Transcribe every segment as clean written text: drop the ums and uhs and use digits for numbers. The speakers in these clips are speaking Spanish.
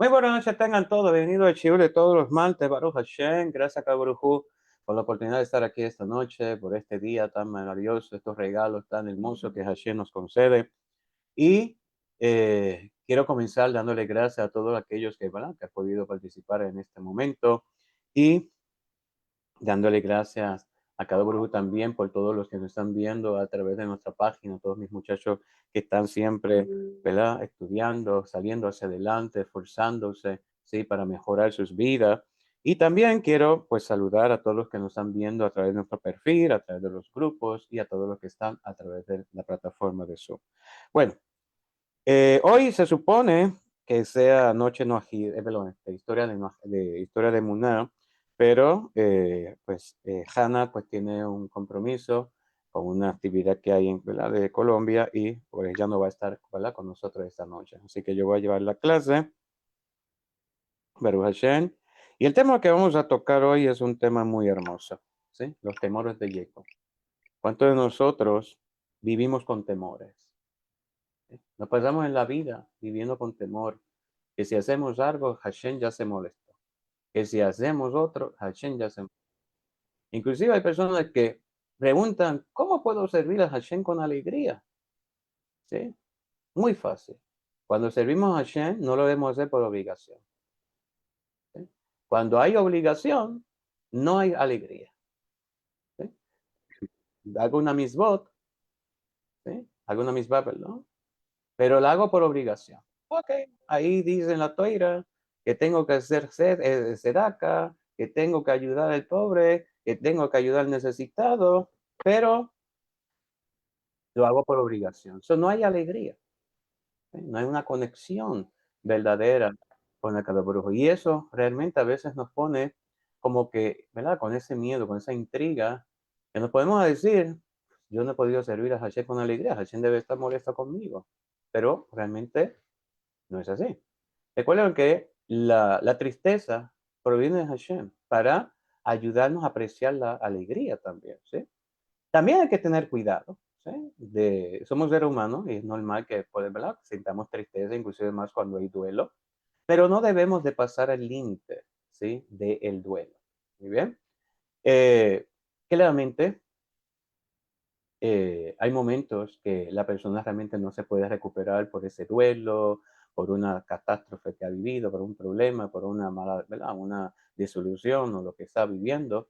Muy buenas noches, tengan todos. Bienvenido al Shiur de todos los martes. Baruch Hashem. Gracias a Baruj Hu por la oportunidad de estar aquí esta noche, por este día tan maravilloso, estos regalos tan hermosos que Hashem nos concede. Y quiero comenzar dándole gracias a todos aquellos que, ¿verdad?, que han podido participar en este momento y dándole gracias a cada Baruj Hu también por todos los que nos están viendo a través de nuestra página, todos mis muchachos que están siempre, ¿verdad?, estudiando, saliendo hacia adelante, esforzándose, ¿sí?, para mejorar sus vidas. Y también quiero, pues, saludar a todos los que nos están viendo a través de nuestro perfil, a través de los grupos y a todos los que están a través de la plataforma de Zoom. Bueno, hoy se supone que sea Noche Noajid, perdón, historia de Muná, pero pues Hannah pues tiene un compromiso con una actividad que hay en, ¿verdad?, de Colombia y pues ella no va a estar, ¿verdad?, con nosotros esta noche. Así que yo voy a llevar la clase, Baruch Hashem, y el tema que vamos a tocar hoy es un tema muy hermoso, ¿sí? Los temores de Jacob. ¿Cuántos de nosotros vivimos con temores? Nos pasamos en la vida viviendo con temor, que si hacemos algo, Hashem ya se molestó, que si hacemos otro, Hashem ya se molestó. Inclusive hay personas que preguntan, ¿cómo puedo servir a Hashem con alegría? ¿Sí? Muy fácil. Cuando servimos a Hashem, no lo debemos hacer por obligación. ¿Sí? Cuando hay obligación, no hay alegría. ¿Sí? Hago una misbot, ¿sí? Hago una misbah, perdón, pero la hago por obligación. Ok, ahí dice en la toira que tengo que hacer sedaka, que tengo que ayudar al pobre, que tengo que ayudar al necesitado, pero lo hago por obligación. Eso no hay alegría, ¿sí? No hay una conexión verdadera con el Kadosh. Y eso realmente a veces nos pone como que, ¿verdad?, con ese miedo, con esa intriga, que nos podemos decir, yo no he podido servir a Hashem con alegría, Hashem debe estar molesto conmigo, pero realmente no es así. Recuerden que la tristeza proviene de Hashem para ayudarnos a apreciar la alegría también, ¿sí? También hay que tener cuidado, ¿sí? Somos seres humanos y es normal que, pues, ¿verdad?, sintamos tristeza, inclusive más cuando hay duelo, pero no debemos de pasar el límite, ¿sí?, del duelo. Muy bien. Claramente, hay momentos que la persona realmente no se puede recuperar por ese duelo, por una catástrofe que ha vivido, por un problema, por una mala, ¿verdad?, una disolución o lo que está viviendo,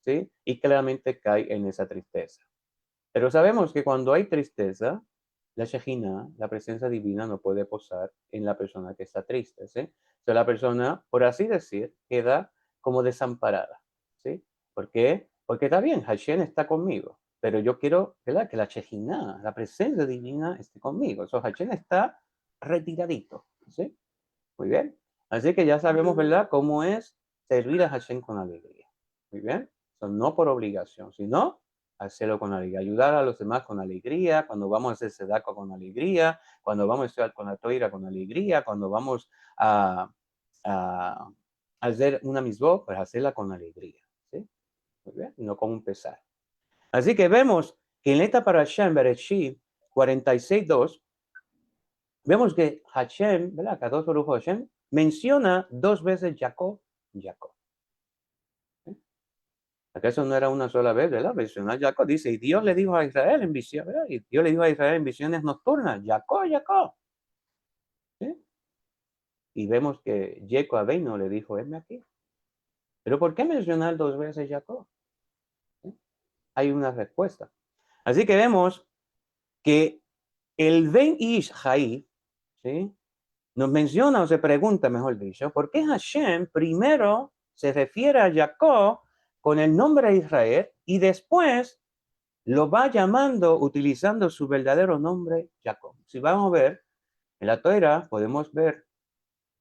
¿sí? Y claramente cae en esa tristeza. Pero sabemos que cuando hay tristeza, la Shejina, la presencia divina, no puede posar en la persona que está triste, ¿sí? O sea, la persona, por así decir, queda como desamparada, ¿sí? ¿Por qué? Porque está bien, Hashem está conmigo, pero yo quiero, ¿verdad?, que la Shejina, la presencia divina, esté conmigo. Eso, Hashem está retiradito, ¿sí? Muy bien. Así que ya sabemos, ¿verdad?, cómo es servir a Hashem con alegría. Muy bien. So, no por obligación, sino hacerlo con alegría. Ayudar a los demás con alegría. Cuando vamos a hacer sedaco con alegría. Cuando vamos a estudiar con la toira con alegría. Cuando vamos a hacer una misbah, pues hacerla con alegría. ¿Sí? Muy bien. No como un pesar. Así que vemos que en esta parasha en Bereshit 46:2 vemos que Hashem, ¿verdad?, Kadosh Baruj Hu Hashem, menciona dos veces Jacob, Jacob. ¿Sí? ¿Acaso no era una sola vez, ¿verdad? Mencionar Jacob, dice, y Dios le dijo a Israel en visión, ¿verdad? Y Dios le dijo a Israel en visiones nocturnas, Jacob, Jacob. ¿Sí? Y vemos que Jacob Abeno le dijo, heme aquí. Pero ¿por qué mencionar dos veces Jacob? ¿Sí? Hay una respuesta. Así que vemos que el Ben Ish Hai, ¿sí?, nos menciona o se pregunta, mejor dicho, ¿por qué Hashem primero se refiere a Jacob con el nombre de Israel y después lo va llamando utilizando su verdadero nombre, Jacob? Si vamos a ver, en la Torah podemos ver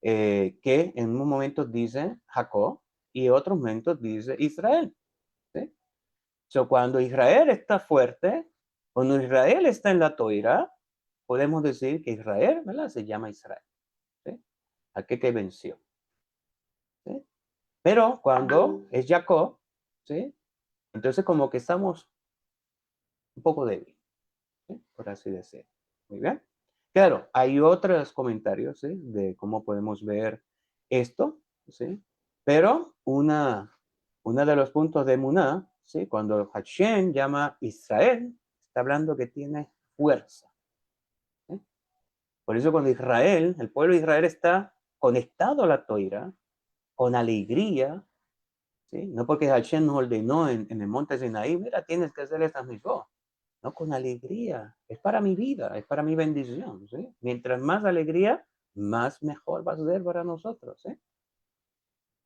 que en un momento dice Jacob y en otros momentos dice Israel. ¿Sí? So, cuando Israel está fuerte, cuando Israel está en la Torah, podemos decir que Israel, ¿verdad?, se llama Israel. ¿Sí? Aquel que venció. ¿Sí? Pero cuando es Jacob, ¿sí?, entonces como que estamos un poco débil, ¿sí?, por así decir. Muy bien. Claro, hay otros comentarios, ¿sí?, de cómo podemos ver esto, ¿sí? Pero una de los puntos de emuná, ¿sí? Cuando Hashem llama Israel, está hablando que tiene fuerza. ¿Sí? Por eso cuando Israel, el pueblo de Israel está conectado a la Toira, con alegría, ¿sí? No porque Hashem nos ordenó en el monte Sinaí, mira, tienes que hacer estas mitzvot. No, con alegría. Es para mi vida, es para mi bendición, ¿sí? Mientras más alegría, más mejor va a ser para nosotros, ¿sí?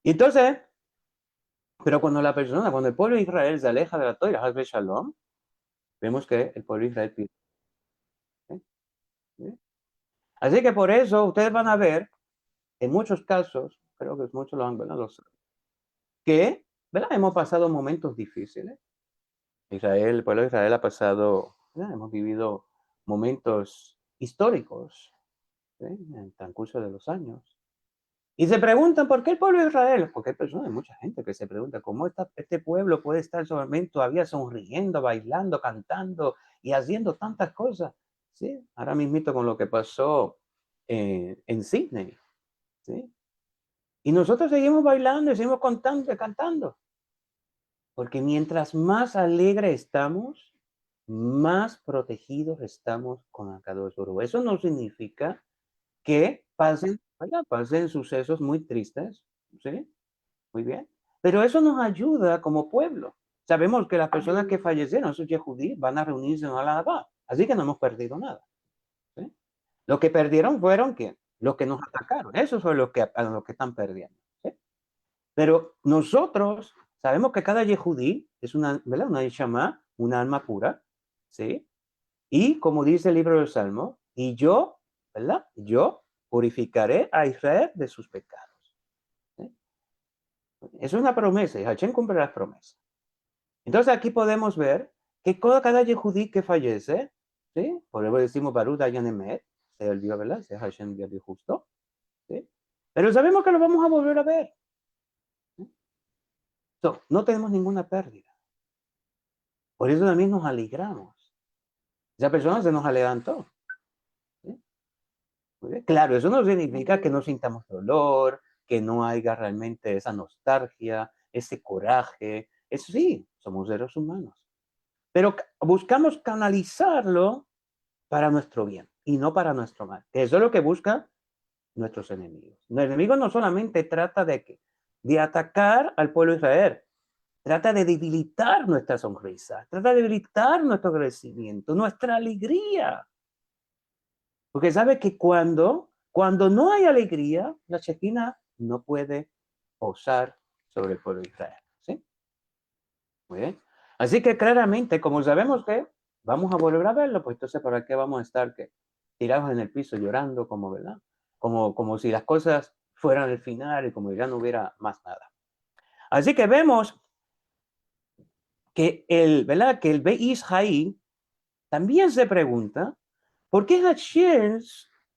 Y entonces, pero cuando el pueblo de Israel se aleja de la Torah, Hasbe Shalom, vemos que el pueblo de Israel pide. ¿Sí? ¿Sí? Así que por eso ustedes van a ver, en muchos casos, creo que muchos lo han, ¿verdad? Que, ¿verdad? Hemos pasado momentos difíciles. Israel, el pueblo de Israel ha pasado, ¿verdad? Hemos vivido momentos históricos, ¿sí? En el transcurso de los años. Y se preguntan, ¿por qué el pueblo de Israel? Porque hay personas, hay mucha gente que se pregunta, ¿cómo este pueblo puede estar solamente todavía sonriendo, bailando, cantando y haciendo tantas cosas? ¿Sí? Ahora mismito con lo que pasó en Sydney, ¿sí? Y nosotros seguimos bailando y seguimos cantando. Porque mientras más alegre estamos, más protegidos estamos con Akadosh Baruj Hu. Eso no significa que pasen sucesos muy tristes, ¿sí? Muy bien. Pero eso nos ayuda como pueblo. Sabemos que las personas que fallecieron, esos yehudí, van a reunirse en Alabá. Así que no hemos perdido nada. ¿Sí? Lo que perdieron fueron ¿quién? Los que nos atacaron. Esos son los que están perdiendo. ¿Sí? Pero nosotros sabemos que cada yehudí es una, ¿verdad? Una Neshama, una alma pura. ¿Sí? Y como dice el libro del Salmo, y yo, ¿verdad? Yo purificaré a Israel de sus pecados. ¿Sí? Es una promesa y Hashem cumple las promesas. Entonces aquí podemos ver que cada yehudí que fallece, ¿sí? Por eso decimos Baruch Dayan Emet, sea el Dios, ¿verdad? Sea Hashem Dios justo, ¿sí? Pero sabemos que lo vamos a volver a ver. ¿Sí? So, no tenemos ninguna pérdida. Por eso también nos alegramos. Esa persona se nos adelantó. ¿Sí? Claro, eso no significa que no sintamos dolor, que no haya realmente esa nostalgia, ese coraje. Eso sí, somos seres humanos. Pero buscamos canalizarlo para nuestro bien y no para nuestro mal. Eso es lo que buscan nuestros enemigos. Los enemigos no solamente trata de atacar al pueblo de Israel, trata de debilitar nuestra sonrisa, trata de debilitar nuestro agradecimiento, nuestra alegría. Porque sabe que cuando no hay alegría, la Shekinah no puede posar sobre el pueblo de Israel. ¿Sí? Muy bien. Así que claramente, como sabemos que vamos a volver a verlo, pues entonces, ¿para qué vamos a estar tirados en el piso llorando, como, ¿verdad? Como si las cosas fueran el final y como ya no hubiera más nada. Así que vemos que ¿verdad? Que el Beis Haí también se pregunta, ¿por qué Hashem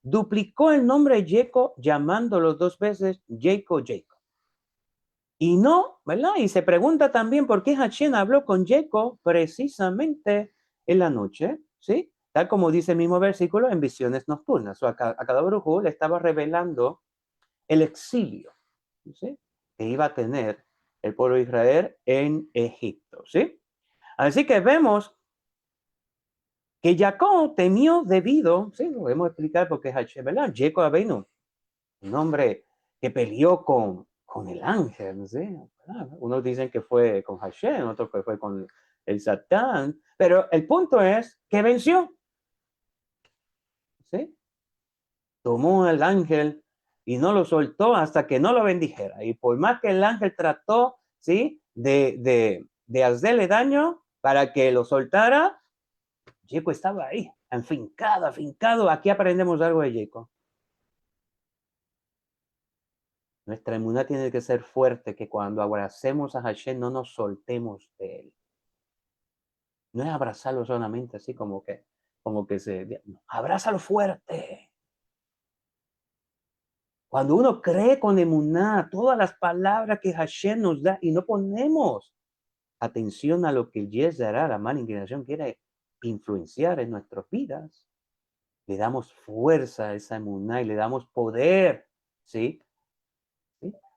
duplicó el nombre de Jacob llamándolo dos veces Jacob? Y no, ¿verdad? Y se pregunta también por qué Hashem habló con Jacob precisamente en la noche, ¿sí? Tal como dice el mismo versículo en visiones nocturnas. O a cada brujo le estaba revelando el exilio, ¿sí? Que iba a tener el pueblo de Israel en Egipto, ¿sí? Así que vemos que Jacob temió debido, ¿sí? Lo podemos explicar porque Hashem, ¿verdad? Jacob Abenu, un hombre que peleó con el ángel, ¿sí? Unos dicen que fue con Hashem, otros que fue con el Satán, pero el punto es que venció, ¿sí? Tomó el ángel y no lo soltó hasta que no lo bendijera. Y por más que el ángel trató, ¿sí? De hacerle daño para que lo soltara, Jacob estaba ahí, afincado. Aquí aprendemos algo de Jacob. Nuestra emuná tiene que ser fuerte, que cuando abracemos a Hashem no nos soltemos de él. No es abrazarlo solamente así como que no, abrázalo fuerte. Cuando uno cree con emuná todas las palabras que Hashem nos da y no ponemos atención a lo que el Yetzirah, la mala inclinación, quiere influenciar en nuestras vidas, le damos fuerza a esa emuná y le damos poder, ¿sí?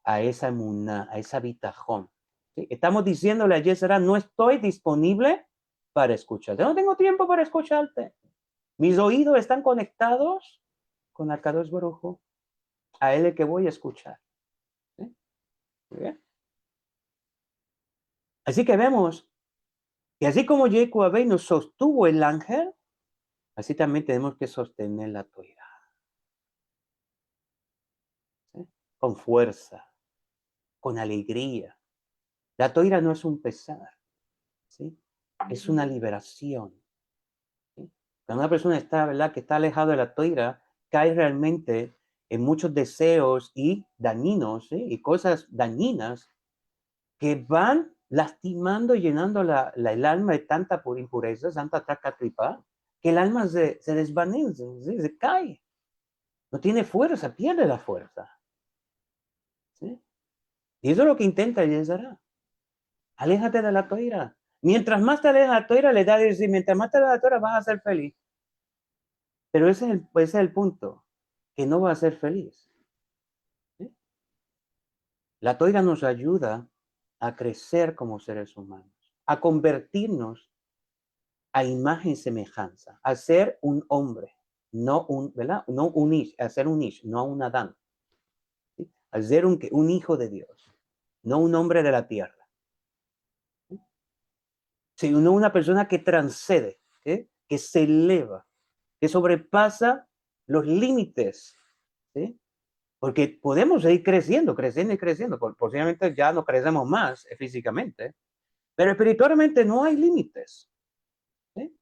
a esa emuná, a esa bitajón. ¿Sí? Estamos diciéndole a Yesara, no estoy disponible para escucharte. No tengo tiempo para escucharte. Mis oídos están conectados con Akadosh Baruj Hu. A él es que voy a escuchar. ¿Sí? Muy bien. Así que vemos que así como Jacob nos sostuvo el ángel, así también tenemos que sostener la Torah. ¿Sí? Con fuerza, con alegría. La Torah no es un pesar, ¿sí? Es una liberación. ¿Sí? Cuando una persona está, ¿verdad?, que está alejado de la Torah, cae realmente en muchos deseos y dañinos, ¿sí? Y cosas dañinas que van lastimando y llenando el alma de tanta impureza, tanta tripa, que el alma se desvanece, ¿sí? Se cae. No tiene fuerza, pierde la fuerza. ¿Sí? Y eso es lo que intenta Yezará. Aléjate de la Torah. Mientras más te alejas de la Torah, le da a decir, mientras más te alejas de la Torah, vas a ser feliz. Pero ese es el punto, que no vas a ser feliz. ¿Sí? La Torah nos ayuda a crecer como seres humanos, a convertirnos a imagen y semejanza, a ser un hombre, no un, ¿verdad? No un ish, a ser un ish, no un Adán. ¿Sí? A ser un hijo de Dios, no un hombre de la tierra. Sino una persona que transcede, ¿sí? Que se eleva, que sobrepasa los límites, ¿sí? Porque podemos seguir creciendo, creciendo y creciendo. Posiblemente ya no crecemos más físicamente, pero espiritualmente no hay límites. ¿Sí?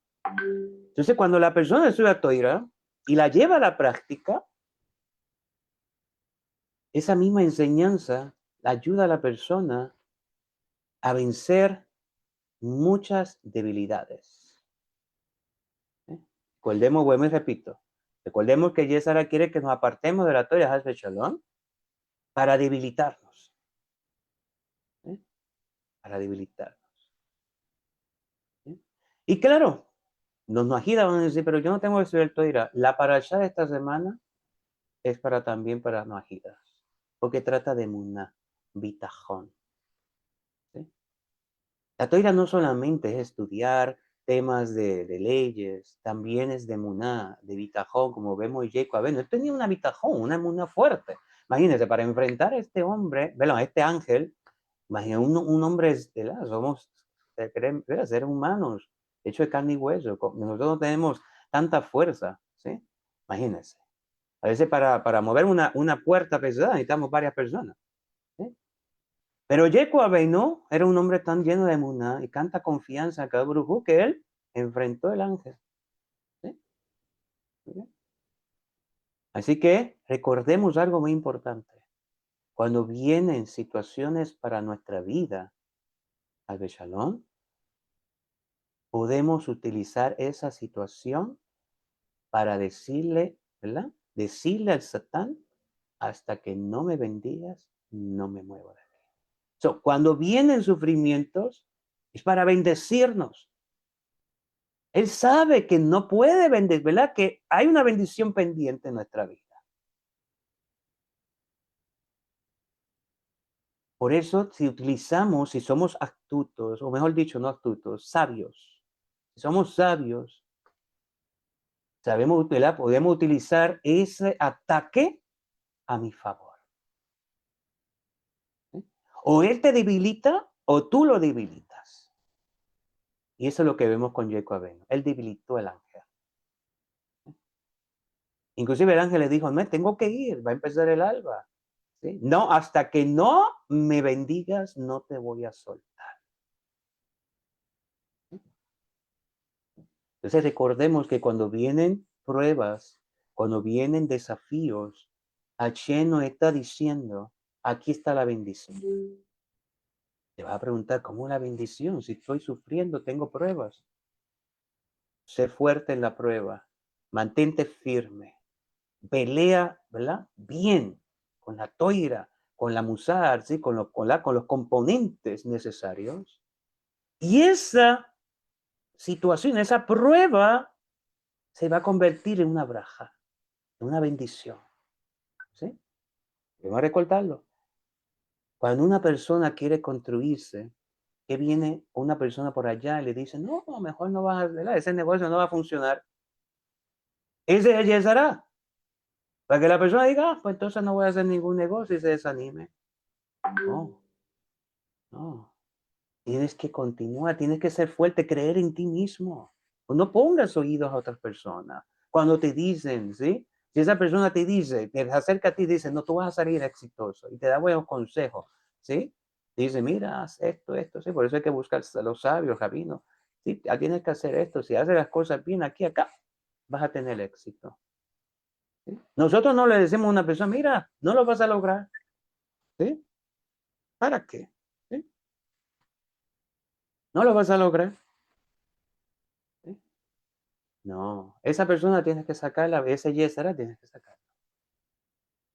Entonces, cuando la persona sube a Toira y la lleva a la práctica, esa misma enseñanza ayuda a la persona a vencer muchas debilidades. ¿Sí? Recordemos, bueno, y repito, recordemos que Yesara quiere que nos apartemos de la Torah Haz Shalom para debilitarnos. ¿Sí? Para debilitarnos. ¿Sí? Y claro, los Najida van a decir, pero yo no tengo que estudiar Torah. La parashá de esta semana es también para Najidas, porque trata de Muná, Bitajón. ¿Sí? La Torah no solamente es estudiar temas de leyes, también es de Muná, de Bitajón, como vemos en Jacob. Bueno, él tenía una Bitajón, una Muná fuerte. Imagínense, para enfrentar a este hombre, bueno, a este ángel, imagínense, un hombre, ¿verdad? Somos seres humanos, hecho de carne y hueso. Nosotros no tenemos tanta fuerza, ¿sí? Imagínense. A veces para mover una puerta pesada necesitamos varias personas. ¿Sí? Pero Jacob Abeno era un hombre tan lleno de emuná y tanta confianza en cada brujo que él enfrentó el ángel. ¿Sí? Así que recordemos algo muy importante. Cuando vienen situaciones para nuestra vida, al Shalom, podemos utilizar esa situación para decirle, ¿verdad? Decirle al Satán, hasta que no me bendigas, no me muevo de ti. So, cuando vienen sufrimientos, es para bendecirnos. Él sabe que no puede bendecir, ¿verdad? Que hay una bendición pendiente en nuestra vida. Por eso, si somos astutos, o mejor dicho, no astutos, sabios, si somos sabios, sabemos, ¿verdad? Podemos utilizar ese ataque a mi favor. ¿Sí? O él te debilita o tú lo debilitas. Y eso es lo que vemos con Jacob Abeno. Él debilitó el ángel. Inclusive el ángel le dijo, no, tengo que ir, va a empezar el alba. ¿Sí? No, hasta que no me bendigas, no te voy a soltar. Entonces recordemos que cuando vienen pruebas, cuando vienen desafíos, Hashem nos está diciendo, aquí está la bendición. Te va a preguntar, ¿cómo la bendición? Si estoy sufriendo, tengo pruebas. Sé fuerte en la prueba, mantente firme, pelea, ¿verdad? Bien, con la toira, con la musar, ¿sí? con los componentes necesarios. Y esa situación, esa prueba, se va a convertir en una braja, en una bendición. ¿Sí? Vamos a recordarlo. Cuando una persona quiere construirse, que viene una persona por allá y le dice, no, mejor no vas a hacer, ese negocio no va a funcionar. Ese ya será. Para que la persona diga, pues entonces no voy a hacer ningún negocio y se desanime. No, no. Tienes que continuar, tienes que ser fuerte, creer en ti mismo. No pongas oídos a otras personas. Cuando te dicen, ¿sí? Si esa persona te dice, te acerca a ti y dice, no, tú vas a salir exitoso y te da buenos consejos, ¿sí? Dice, mira, haz esto, sí. Por eso hay que buscar a los sabios, rabinos. Sí, tienes que hacer esto. Si haces las cosas bien aquí, acá, vas a tener éxito. ¿Sí? Nosotros no le decimos a una persona, mira, no lo vas a lograr. ¿Sí? ¿Para qué? ¿Sí? No lo vas a lograr. ¿Sí? No, esa persona tienes que sacarla, ese yesera tienes que sacarla.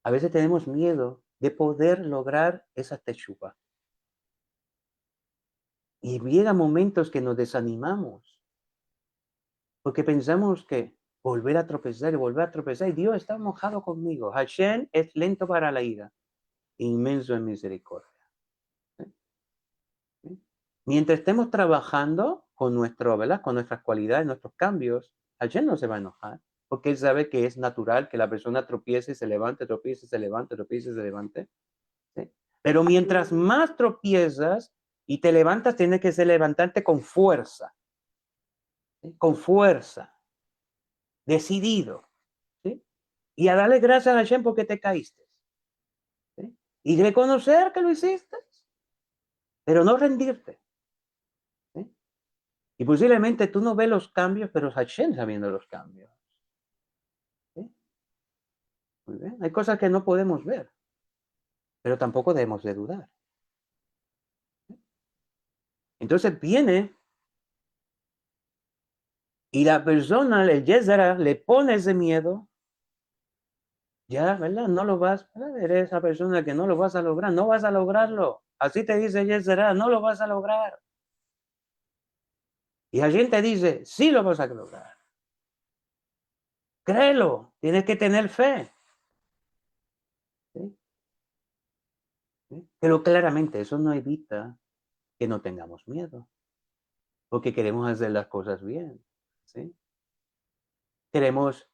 A veces tenemos miedo de poder lograr esa teshuva. Y llega momentos que nos desanimamos, porque pensamos que volver a tropezar y volver a tropezar, y Dios está enojado conmigo. Hashem es lento para la ira, inmenso en misericordia. ¿Sí? ¿Sí? Mientras estemos trabajando con ¿verdad? Con nuestras cualidades, nuestros cambios, Hashem no se va a enojar, porque Él sabe que es natural que la persona tropiece y se levante, tropiece y se levante, tropiece y se levante. ¿Sí? Pero mientras más tropiezas y te levantas, tienes que levantarte con fuerza, ¿sí? Con fuerza, decidido, ¿sí? Y a darle gracias a Hashem porque te caíste, ¿sí? Y reconocer que lo hiciste, pero no rendirte, ¿sí? Y posiblemente tú no ves los cambios, pero Hashem está viendo los cambios, ¿sí? Muy bien. Hay cosas que no podemos ver, pero tampoco debemos de dudar. ¿Sí? Entonces viene y la persona, el Yezara, le pone ese miedo. Ya, ¿verdad? No lo vas, ¿verdad? Eres esa persona que no lo vas a lograr, no vas a lograrlo. Así te dice Yezerá, no lo vas a lograr. Y alguien te dice, sí lo vas a lograr. Créelo, tienes que tener fe. ¿Sí? ¿Sí? Pero claramente eso no evita que no tengamos miedo, porque queremos hacer las cosas bien. ¿Sí? Queremos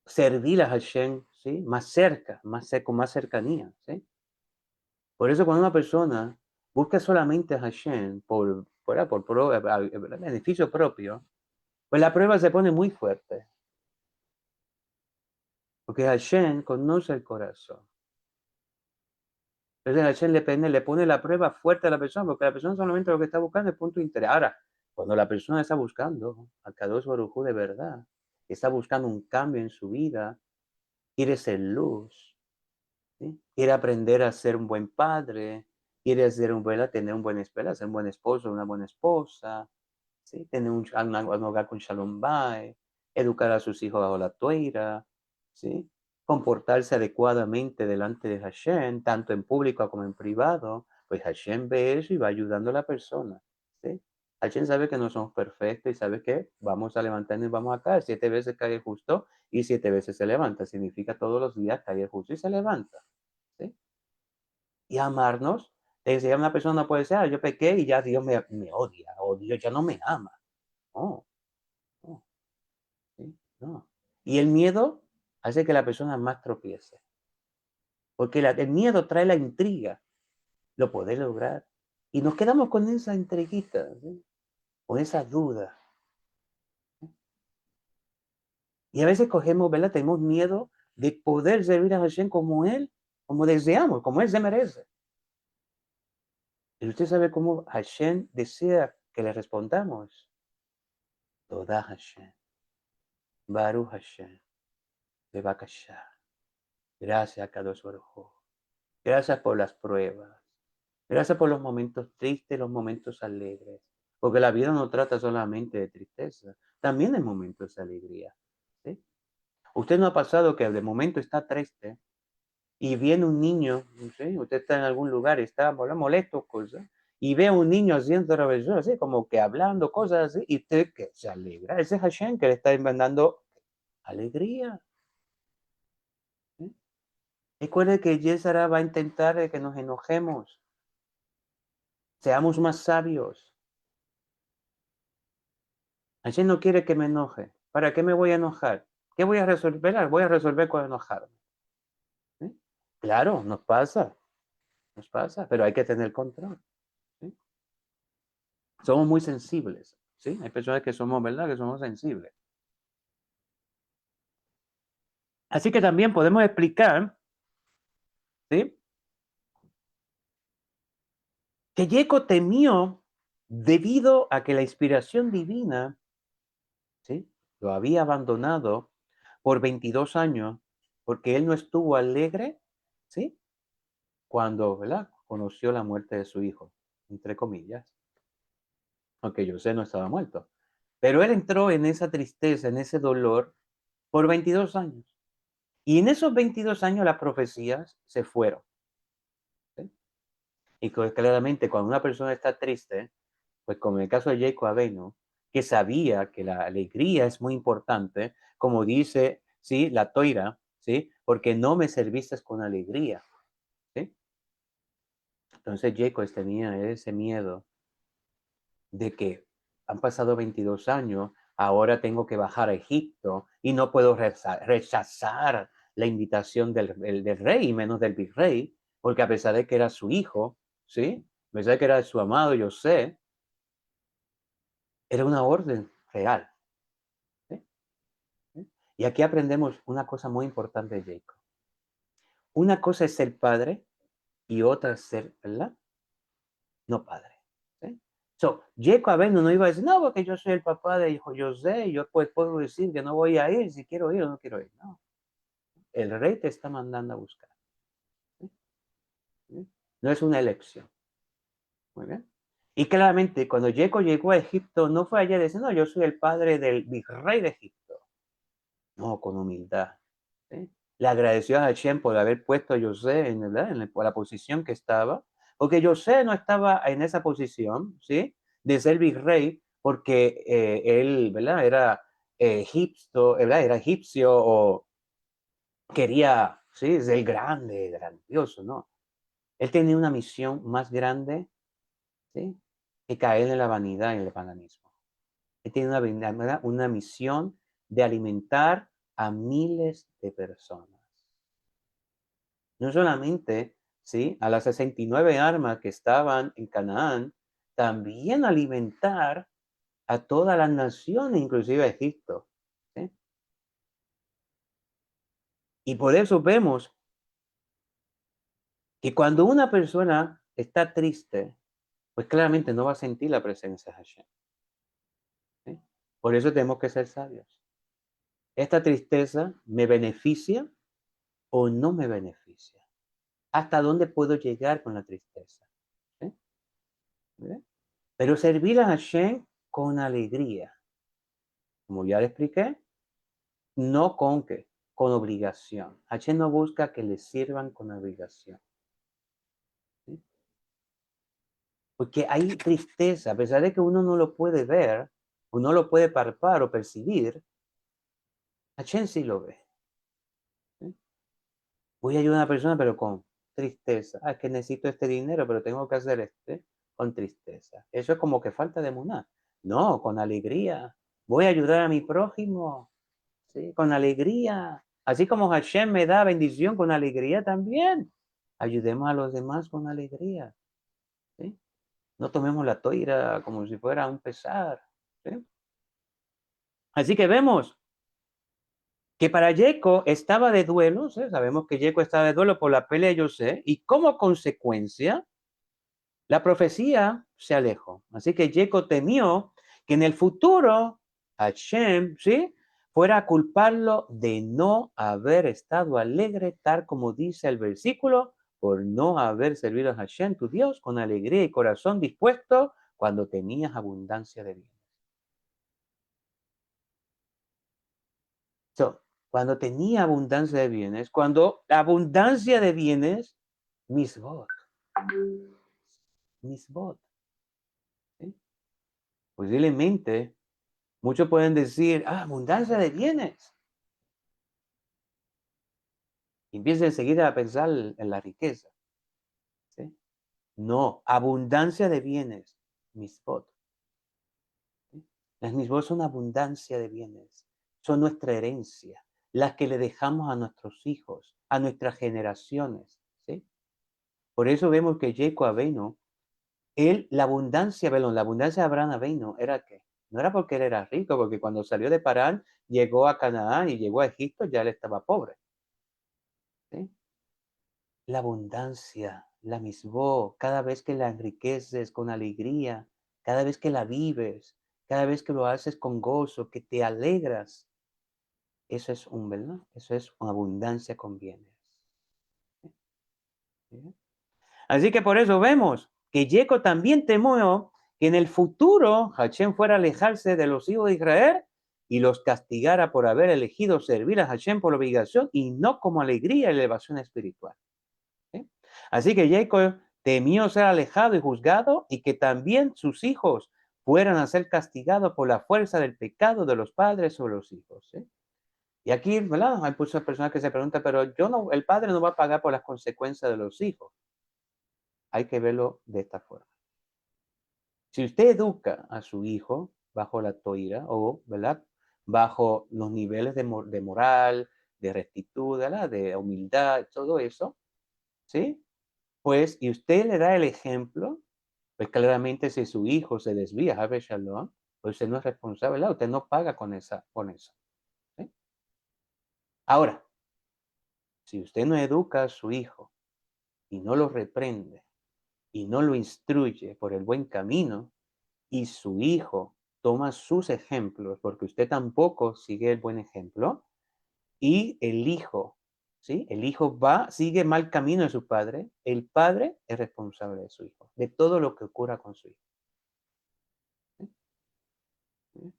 servir a Hashem, ¿sí? Más cerca, con más cercanía. ¿Sí? Por eso cuando una persona busca solamente a Hashem por beneficio propio, pues la prueba se pone muy fuerte, porque Hashem conoce el corazón. Entonces Hashem le pone la prueba fuerte a la persona, porque la persona solamente lo que está buscando es punto de interés. Ahora, cuando la persona está buscando a Kadosh Baruj Hu de verdad, está buscando un cambio en su vida, quiere ser luz, ¿sí? Quiere aprender a ser un buen padre, quiere tener un buen esposo, ser un buen esposo, una buena esposa, ¿sí? Tener un hogar con Shalom Bay, educar a sus hijos bajo la toira, ¿sí? Comportarse adecuadamente delante de Hashem, tanto en público como en privado, pues Hashem ve eso y va ayudando a la persona, ¿sí? Hashem sabe que no somos perfectos y sabe que vamos a levantarnos y vamos a caer. 7 veces cae el justo y 7 veces se levanta. Significa todos los días cae el justo y se levanta, ¿sí? Y amarnos, decía una persona no puede ser, yo pequé y ya Dios me odia, o Dios ya no me ama. No, no, ¿sí? No. Y el miedo hace que la persona más tropiece, porque el miedo trae la intriga, lo podés lograr. Y nos quedamos con esa intriguita, ¿sí? Con esa duda. ¿Sí? Y a veces cogemos, ¿verdad? Tenemos miedo de poder servir a Hashem como Él, como deseamos, como Él se merece. Y usted sabe cómo Hashem desea que le respondamos. Toda Hashem, Baruch Hashem, Bebakashá. Gracias, Kadosh Baruj Hu. Gracias por las pruebas. Gracias por los momentos tristes, los momentos alegres. Porque la vida no trata solamente de tristeza, también de momentos de alegría. ¿Sí? Usted no ha pasado que de momento está triste y viene un niño, ¿sí? Usted está en algún lugar y está molesto, cosas, y ve a un niño haciendo travesuras, así como que hablando cosas así, y usted que se alegra. Ese es Hashem que le está mandando alegría. ¿Sí? Recuerde que Yesara va a intentar que nos enojemos, seamos más sabios. Hashem no quiere que me enoje. ¿Para qué me voy a enojar? ¿Qué voy a resolver? Voy a resolver con enojarme. ¿Sí? Claro, nos pasa, pero hay que tener control. ¿Sí? Somos muy sensibles. ¿Sí? Hay personas que somos, ¿verdad? Que somos sensibles. Así que también podemos explicar, ¿sí? Que Jacob temió debido a que la inspiración divina, ¿sí? Lo había abandonado por 22 años porque él no estuvo alegre, ¿sí? Cuando, ¿verdad? Conoció la muerte de su hijo, entre comillas, aunque José no estaba muerto. Pero él entró en esa tristeza, en ese dolor, por 22 años. Y en esos 22 años las profecías se fueron. ¿Sí? Y claramente cuando una persona está triste, pues como en el caso de Jacob Abeno, que sabía que la alegría es muy importante, como dice, ¿sí? La toira, ¿sí? Porque no me serviste con alegría, ¿sí? Entonces Jacob tenía ese miedo de que han pasado 22 años, ahora tengo que bajar a Egipto y no puedo rechazar la invitación del rey, menos del virrey, porque a pesar de que era su hijo, ¿sí? A pesar de que era su amado José, era una orden real. ¿Sí? ¿Sí? Y aquí aprendemos una cosa muy importante de Jacob. Una cosa es ser padre y otra es ser, ¿verdad? No padre. ¿Sí? So, Jacob no iba a decir, no, porque yo soy el papá de hijo José, yo pues puedo decir que no voy a ir, si quiero ir o no quiero ir. No, el rey te está mandando a buscar. ¿Sí? ¿Sí? No es una elección. Muy bien. Y claramente, cuando Jacob llegó a Egipto, no fue allá a decir, no, yo soy el padre del virrey de Egipto. No, con humildad. ¿Sí? Le agradeció a Hashem por haber puesto a José por la posición que estaba, porque José no estaba en esa posición, ¿sí? De ser virrey, porque él, ¿verdad? Era egipcio, ¿verdad? Era egipcio o quería, ¿sí? Ser grande, grandioso, ¿no? Él tenía una misión más grande, ¿sí? Que caer en la vanidad y en el paganismo. Él tiene una misión de alimentar a miles de personas. No solamente, ¿sí? A las 69 armas que estaban en Canaán, también alimentar a todas las naciones, inclusive a Egipto. ¿Sí? Y por eso vemos que cuando una persona está triste, pues claramente no va a sentir la presencia de Hashem. ¿Sí? Por eso tenemos que ser sabios. ¿Esta tristeza me beneficia o no me beneficia? ¿Hasta dónde puedo llegar con la tristeza? ¿Sí? ¿Sí? Pero servir a Hashem con alegría. Como ya le expliqué, no con qué, con obligación. Hashem no busca que le sirvan con obligación. ¿Sí? Porque hay tristeza, a pesar de que uno no lo puede ver, o no lo puede palpar o percibir, Hashem sí lo ve. ¿Sí? Voy a ayudar a una persona, pero con tristeza. Ah, es que necesito este dinero, pero tengo que hacer con tristeza. Eso es como que falta de muná. No, con alegría. Voy a ayudar a mi prójimo, ¿sí? Con alegría. Así como Hashem me da bendición con alegría también. Ayudemos a los demás con alegría. ¿Sí? No tomemos la toira como si fuera un pesar. ¿Sí? Así que vemos que para Yeco estaba de duelo. ¿Sí? Sabemos que Yeco estaba de duelo por la pelea de José. Y como consecuencia, la profecía se alejó. Así que Yeco temió que en el futuro Hashem, ¿sí? Fuera a culparlo de no haber estado alegre, tal como dice el versículo, por no haber servido a Hashem, tu Dios, con alegría y corazón dispuesto cuando tenías abundancia de bienes. So, cuando tenía abundancia de bienes, cuando la abundancia de bienes, misbot, misbot. ¿Sí? Posiblemente muchos pueden decir, abundancia de bienes. Empieza enseguida a pensar en la riqueza. ¿Sí? No, abundancia de bienes, misbot. ¿Sí? Las misbot son abundancia de bienes, son nuestra herencia, las que le dejamos a nuestros hijos, a nuestras generaciones. ¿Sí? Por eso vemos que Jacob Aveno, la abundancia, perdón, la abundancia de Abraham Aveno era que no era porque él era rico, porque cuando salió de Parán, llegó a Canaán y llegó a Egipto, ya él estaba pobre. ¿Sí? La abundancia, la misbó, cada vez que la enriqueces con alegría, cada vez que la vives, cada vez que lo haces con gozo, que te alegras, eso es ¿verdad? Eso es una abundancia con bienes. ¿Sí? Así que por eso vemos que Jacob también temió que en el futuro Hashem fuera a alejarse de los hijos de Israel y los castigara por haber elegido servir a Hashem por obligación y no como alegría y elevación espiritual. ¿Sí? Así que Jacob temió ser alejado y juzgado y que también sus hijos fueran a ser castigados por la fuerza del pecado de los padres sobre los hijos. ¿Sí? Y aquí, ¿verdad? Hay muchas personas que se preguntan, pero el padre no va a pagar por las consecuencias de los hijos. Hay que verlo de esta forma. Si usted educa a su hijo bajo la toira o, ¿verdad? Bajo los niveles de moral, de rectitud, ¿verdad? De humildad, todo eso, ¿sí? Pues, y usted le da el ejemplo, pues claramente si su hijo se desvía, Habe Shalom, pues usted no es responsable, ¿verdad? Usted no paga con eso. ¿Sí? Ahora, si usted no educa a su hijo y no lo reprende y no lo instruye por el buen camino, y su hijo toma sus ejemplos, porque usted tampoco sigue el buen ejemplo, y el hijo, ¿sí? El hijo sigue mal camino de su padre, el padre es responsable de su hijo, de todo lo que ocurra con su hijo. ¿Sí?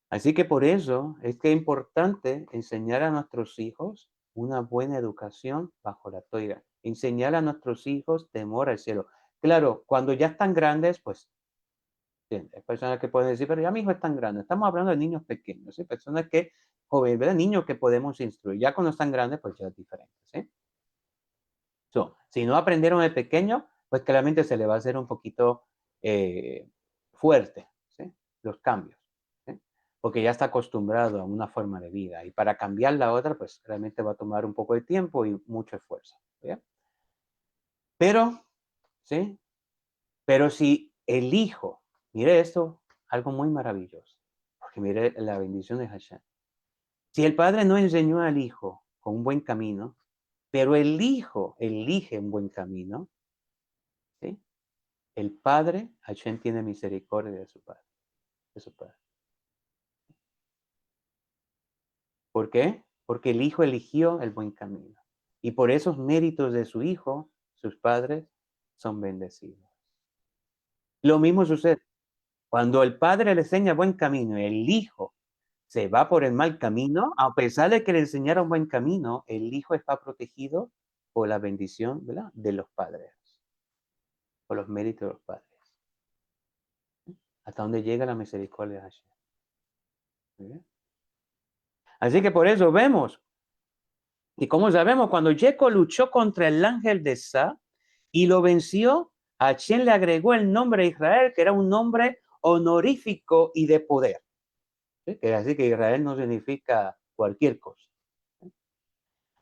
Así que por eso es que es importante enseñar a nuestros hijos una buena educación bajo la toira. Enseñar a nuestros hijos temor al cielo. Claro, cuando ya están grandes, pues hay personas que pueden decir, pero ya mi hijo es tan grande. Estamos hablando de niños pequeños, ¿sí? Personas que, jóvenes, ¿verdad? Niños que podemos instruir. Ya cuando están grandes, pues ya es diferente, ¿sí? Si no aprendieron de pequeño, pues claramente se le va a hacer un poquito fuerte, ¿sí? Los cambios, ¿sí? Porque ya está acostumbrado a una forma de vida. Y para cambiar la otra, pues realmente va a tomar un poco de tiempo y mucho esfuerzo, ¿sí? Pero, ¿sí? Pero si el hijo, mire esto, algo muy maravilloso, porque mire la bendición de Hashem. Si el padre no enseñó al hijo con un buen camino, pero el hijo elige un buen camino, ¿sí? El padre, Hashem tiene misericordia de su padre, de su padre. ¿Por qué? Porque el hijo eligió el buen camino. Y por esos méritos de su hijo, sus padres son bendecidos. Lo mismo sucede cuando el padre le enseña buen camino, el hijo se va por el mal camino, a pesar de que le enseñaron buen camino, el hijo está protegido por la bendición, ¿verdad? De los padres, por los méritos de los padres. Hasta donde llega la misericordia de Hashem. ¿Sí? Así que por eso vemos, y como sabemos, cuando Jacob luchó contra el ángel de Sa y lo venció, Hashem le agregó el nombre de Israel, que era un nombre honorífico y de poder. ¿Sí? Así que Israel no significa cualquier cosa.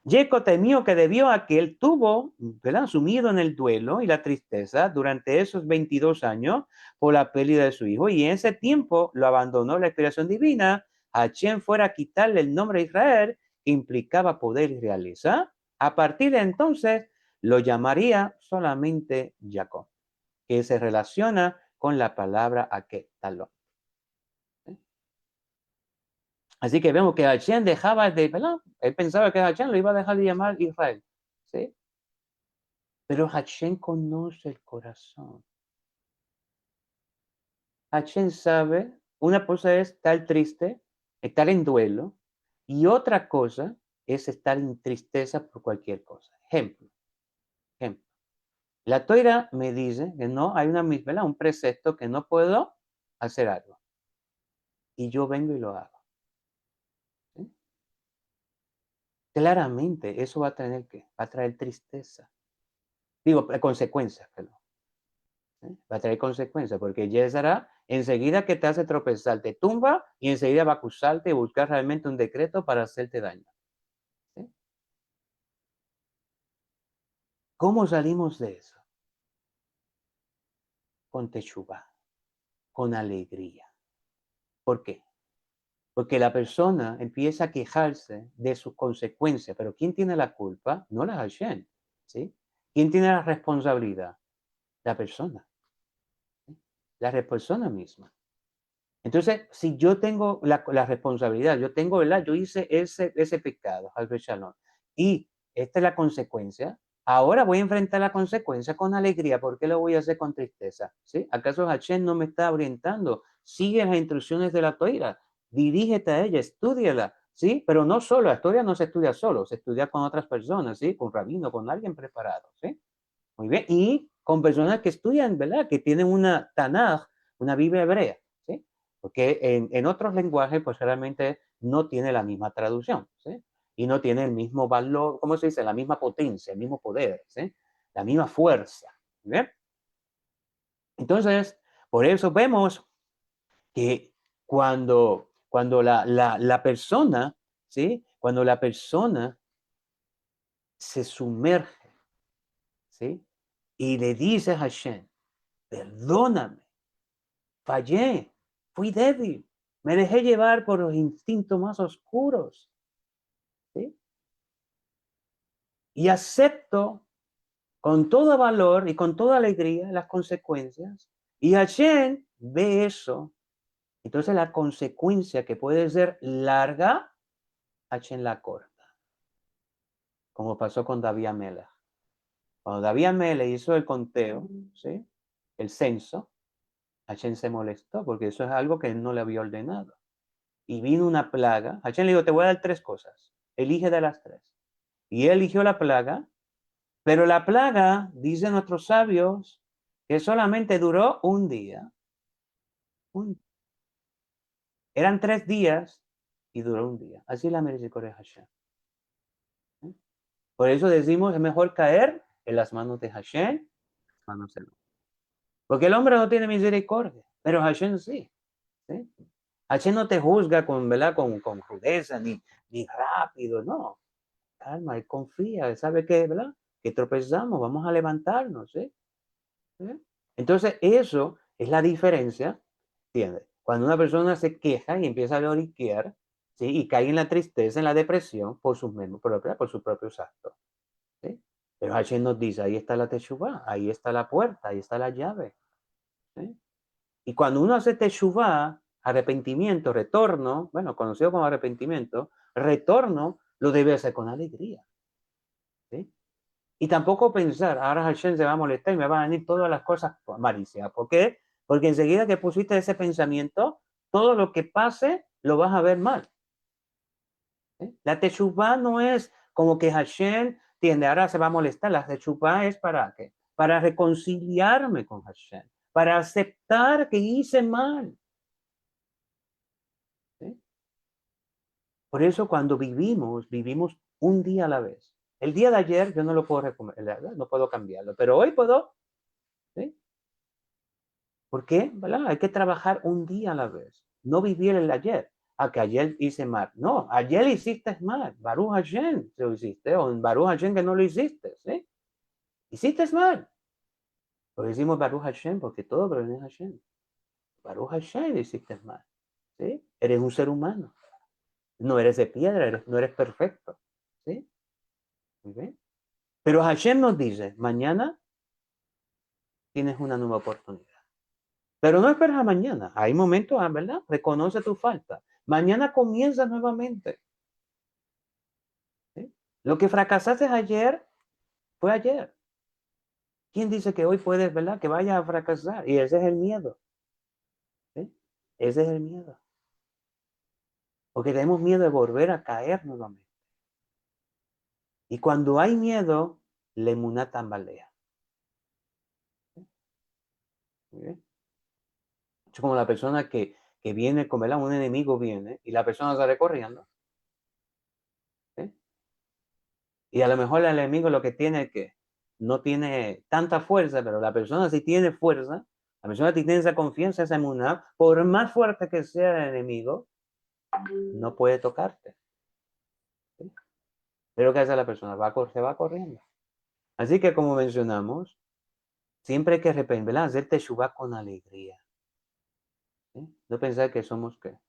Jacob temió que debió a que él tuvo, ¿verdad?, sumido en el duelo y la tristeza durante esos 22 años por la pérdida de su hijo, y en ese tiempo lo abandonó la inspiración divina, a quien fuera a quitarle el nombre de Israel, que implicaba poder y realeza. A partir de entonces lo llamaría solamente Jacob, que se relaciona con la palabra aquetalón. Así que vemos que Hashem dejaba de, ¿verdad? Él pensaba que Hashem lo iba a dejar de llamar Israel, ¿sí? Pero Hashem conoce el corazón. Hashem sabe, una cosa es estar triste, estar en duelo, y otra cosa es estar en tristeza por cualquier cosa. Ejemplo. La Toira me dice que no hay ¿verdad? Un precepto que no puedo hacer algo. Y yo vengo y lo hago. ¿Sí? claramente eso va a tener ¿qué? Va a traer tristeza. Digo, consecuencias, perdón. Va a traer consecuencias, porque Yesara, enseguida que te hace tropezar, te tumba y enseguida va a acusarte y buscar realmente un decreto para hacerte daño. ¿Sí? ¿Cómo salimos de eso? Con Teshuvah, con alegría. ¿Por qué? Porque la persona empieza a quejarse de sus consecuencias, pero ¿quién tiene la culpa? No la Hashem, ¿sí? ¿Quién tiene la responsabilidad? La persona, ¿sí? La persona misma. Entonces, si yo tengo la responsabilidad, yo tengo, ¿verdad? Yo hice ese pecado, al Shalom, y esta es la consecuencia, ahora voy a enfrentar la consecuencia con alegría. ¿Por qué lo voy a hacer con tristeza? ¿Sí? ¿Acaso Hashem no me está orientando? Sigue las instrucciones de la Torá, dirígete a ella, estúdiala, ¿sí? Pero no solo, la historia no se estudia solo, se estudia con otras personas, ¿sí? Con rabino, con alguien preparado, ¿sí? Muy bien, y con personas que estudian, ¿verdad? Que tienen una Tanaj, una Biblia hebrea, ¿sí? Porque en otros lenguajes, pues realmente no tiene la misma traducción, ¿sí? Y no tiene el mismo valor, ¿cómo se dice? La misma potencia, el mismo poder, ¿sí? La misma fuerza, ¿bien? Entonces, por eso vemos que cuando la persona, ¿sí? Cuando la persona se sumerge, ¿sí? Y le dice a Hashem, perdóname, fallé, fui débil, me dejé llevar por los instintos más oscuros, ¿sí? Y acepto con todo valor y con toda alegría las consecuencias. Y Hashem ve eso. Entonces la consecuencia que puede ser larga, Hashem la corta. Como pasó con David Amelech. Cuando David Amelech hizo el conteo, ¿sí? El censo, Hashem se molestó porque eso es algo que él no le había ordenado. Y vino una plaga. Hashem le dijo, te voy a dar 3 cosas. Elige de las 3. Y él eligió la plaga, pero la plaga, dicen nuestros sabios, que solamente duró un día. Eran 3 días y duró un día. Así es la misericordia de Hashem. ¿Sí? Por eso decimos, es mejor caer en las manos de Hashem, manos del hombre. Porque el hombre no tiene misericordia, pero Hashem sí. ¿Sí? Hashem no te juzga con, ¿verdad? Con rudeza ni rápido, no. Calma, y confía, sabe que, ¿verdad? Que tropezamos, vamos a levantarnos, ¿sí? ¿Sí? Entonces, eso es la diferencia, ¿entiendes? Cuando una persona se queja y empieza a lloriquear, ¿sí? Y cae en la tristeza, en la depresión, por sus por sus propios actos, ¿sí? Pero Hashem nos dice, ahí está la teshuvah, ahí está la puerta, ahí está la llave, ¿sí? Y cuando uno hace teshuvah, arrepentimiento, retorno, bueno, conocido como arrepentimiento, retorno, lo debe hacer con alegría, ¿sí? Y tampoco pensar, ahora Hashem se va a molestar y me van a venir todas las cosas malicias. ¿Por qué? Porque enseguida que pusiste ese pensamiento, todo lo que pase lo vas a ver mal. ¿Sí? La teshuvah no es como que Hashem tiende, ahora se va a molestar. La teshuvah es para qué? Para reconciliarme con Hashem, para aceptar que hice mal. ¿Sí? Por eso cuando vivimos un día a la vez. El día de ayer yo no lo puedo no puedo cambiarlo, pero hoy puedo. ¿Sí? ¿Por qué? ¿Verdad? Hay que trabajar un día a la vez. No vivir el ayer. A que ayer hice mal. No, ayer hiciste mal. Baruch Hashem lo hiciste. O Baruch Hashem que no lo hiciste. ¿Sí? Hiciste mal. Lo decimos Baruch Hashem porque todo proviene de Hashem. Baruch Hashem hiciste mal. ¿Sí? Eres un ser humano. No eres de piedra, no eres perfecto. ¿Sí? Muy bien. Pero Hashem nos dice, mañana tienes una nueva oportunidad. Pero no esperes a mañana. Hay momentos, ¿verdad? Reconoce tu falta. Mañana comienza nuevamente. ¿Sí? Lo que fracasaste ayer fue ayer. ¿Quién dice que hoy puedes, verdad? Que vayas a fracasar. Y ese es el miedo. ¿Sí? Ese es el miedo. Porque tenemos miedo de volver a caer nuevamente. Y cuando hay miedo, la emuná tambalea. ¿Sí? Muy bien. Es como la persona que viene, con, ¿verdad? Un enemigo viene y la persona sale corriendo. ¿Sí? Y a lo mejor el enemigo lo que tiene es que no tiene tanta fuerza, pero la persona sí tiene fuerza, la persona sí tiene esa confianza, esa inmunidad, por más fuerte que sea el enemigo, no puede tocarte. ¿Sí? Pero ¿qué hace la persona? Se va corriendo. Así que como mencionamos, siempre hay que arrepentir, hacer teshuvá con alegría. ¿Sí? No pensar que somos ¿qué?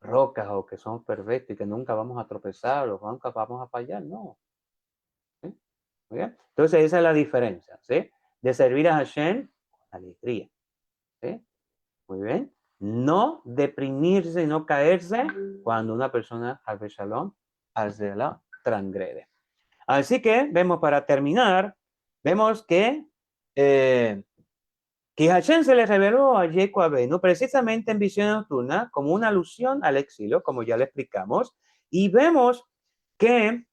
Rocas o que somos perfectos y que nunca vamos a tropezar o nunca vamos a fallar, no. ¿Sí? Muy bien. Entonces esa es la diferencia, ¿sí? De servir a Hashem con alegría. ¿Sí? Muy bien. No deprimirse y no caerse cuando una persona, al shalom, hace la transgrede. Así que vemos para terminar, vemos que Hashem se le reveló a Jacob Abeno precisamente en visión nocturna como una alusión al exilio, como ya le explicamos, y vemos que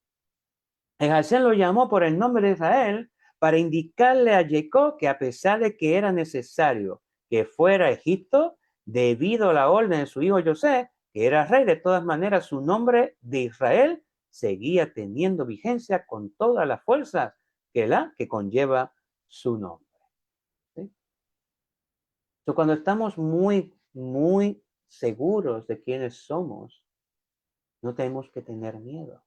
Hashem lo llamó por el nombre de Israel para indicarle a Jacob que a pesar de que era necesario que fuera a Egipto, debido a la orden de su hijo José, que era rey, de todas maneras su nombre de Israel seguía teniendo vigencia con todas las fuerzas que conlleva su nombre. ¿Sí? Entonces, cuando estamos muy seguros de quiénes somos, no tenemos que tener miedo.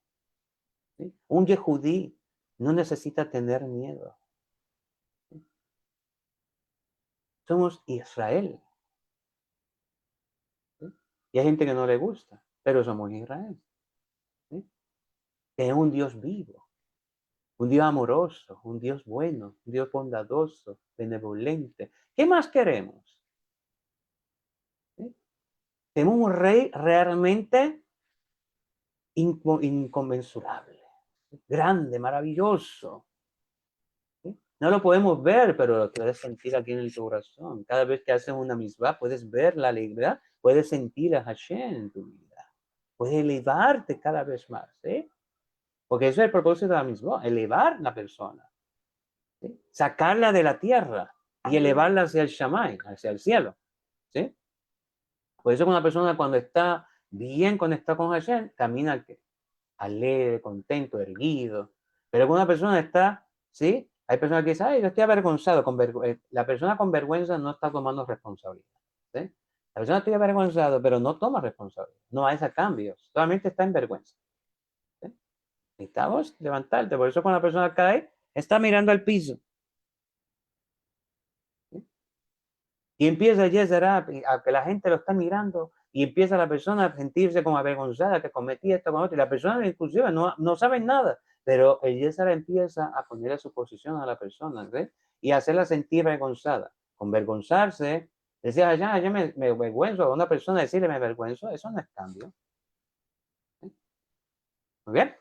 ¿Sí? Un yehudí no necesita tener miedo. ¿Sí? Somos Israel. ¿Sí? Y hay gente que no le gusta, pero somos Israel. ¿Sí? Es un Dios vivo, un Dios amoroso, un Dios bueno, un Dios bondadoso, benevolente. ¿Qué más queremos? ¿Sí? Tenemos un rey realmente inconmensurable, grande, maravilloso. ¿Sí? No lo podemos ver, pero lo puedes sentir aquí en tu corazón. Cada vez que haces una misma, puedes ver la alegría, puedes sentir a Hashem en tu vida. Puedes elevarte cada vez más, ¿sí? Porque eso es el propósito de la misma, elevar la persona, ¿sí? Sacarla de la tierra y elevarla hacia el Shammai, hacia el cielo, ¿sí? Por eso una persona cuando está bien conectada con Hashem, camina alegre, contento, erguido. Pero cuando una persona está, ¿sí? Hay personas que dicen, ay, yo estoy avergonzado. La persona con vergüenza no está tomando responsabilidad. ¿Sí? La persona está avergonzada, pero no toma responsabilidad. No hace cambios. Solamente está en vergüenza. ¿Sí? Necesitamos levantarte. Por eso cuando la persona cae, está mirando al piso. ¿Sí? Y empieza a que la gente lo está mirando y empieza la persona a sentirse como avergonzada que cometí esto con otro. Y la persona inclusive no sabe nada, pero el Yézara empieza a poner a su posición a la persona, ¿ves? Y hacerla sentir avergonzada. Convergonzarse, decir, ya me avergüenzo a una persona, decirle me avergüenzo, eso no es cambio. ¿Sí? Muy bien.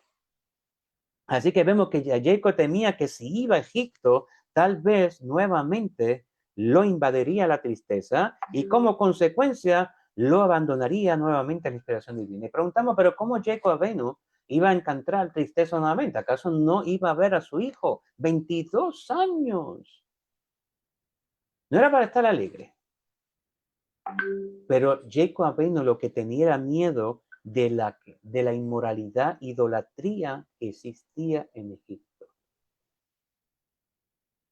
Así que vemos que Jacob temía que si iba a Egipto, tal vez nuevamente lo invadiría la tristeza y como consecuencia lo abandonaría nuevamente la inspiración divina. Y preguntamos, pero ¿cómo Jacob Avinu iba a encontrar tristeza nuevamente? ¿Acaso no iba a ver a su hijo? 22 años. No era para estar alegre. Pero Jacob Avinu lo que tenía era miedo de la inmoralidad, idolatría que existía en Egipto.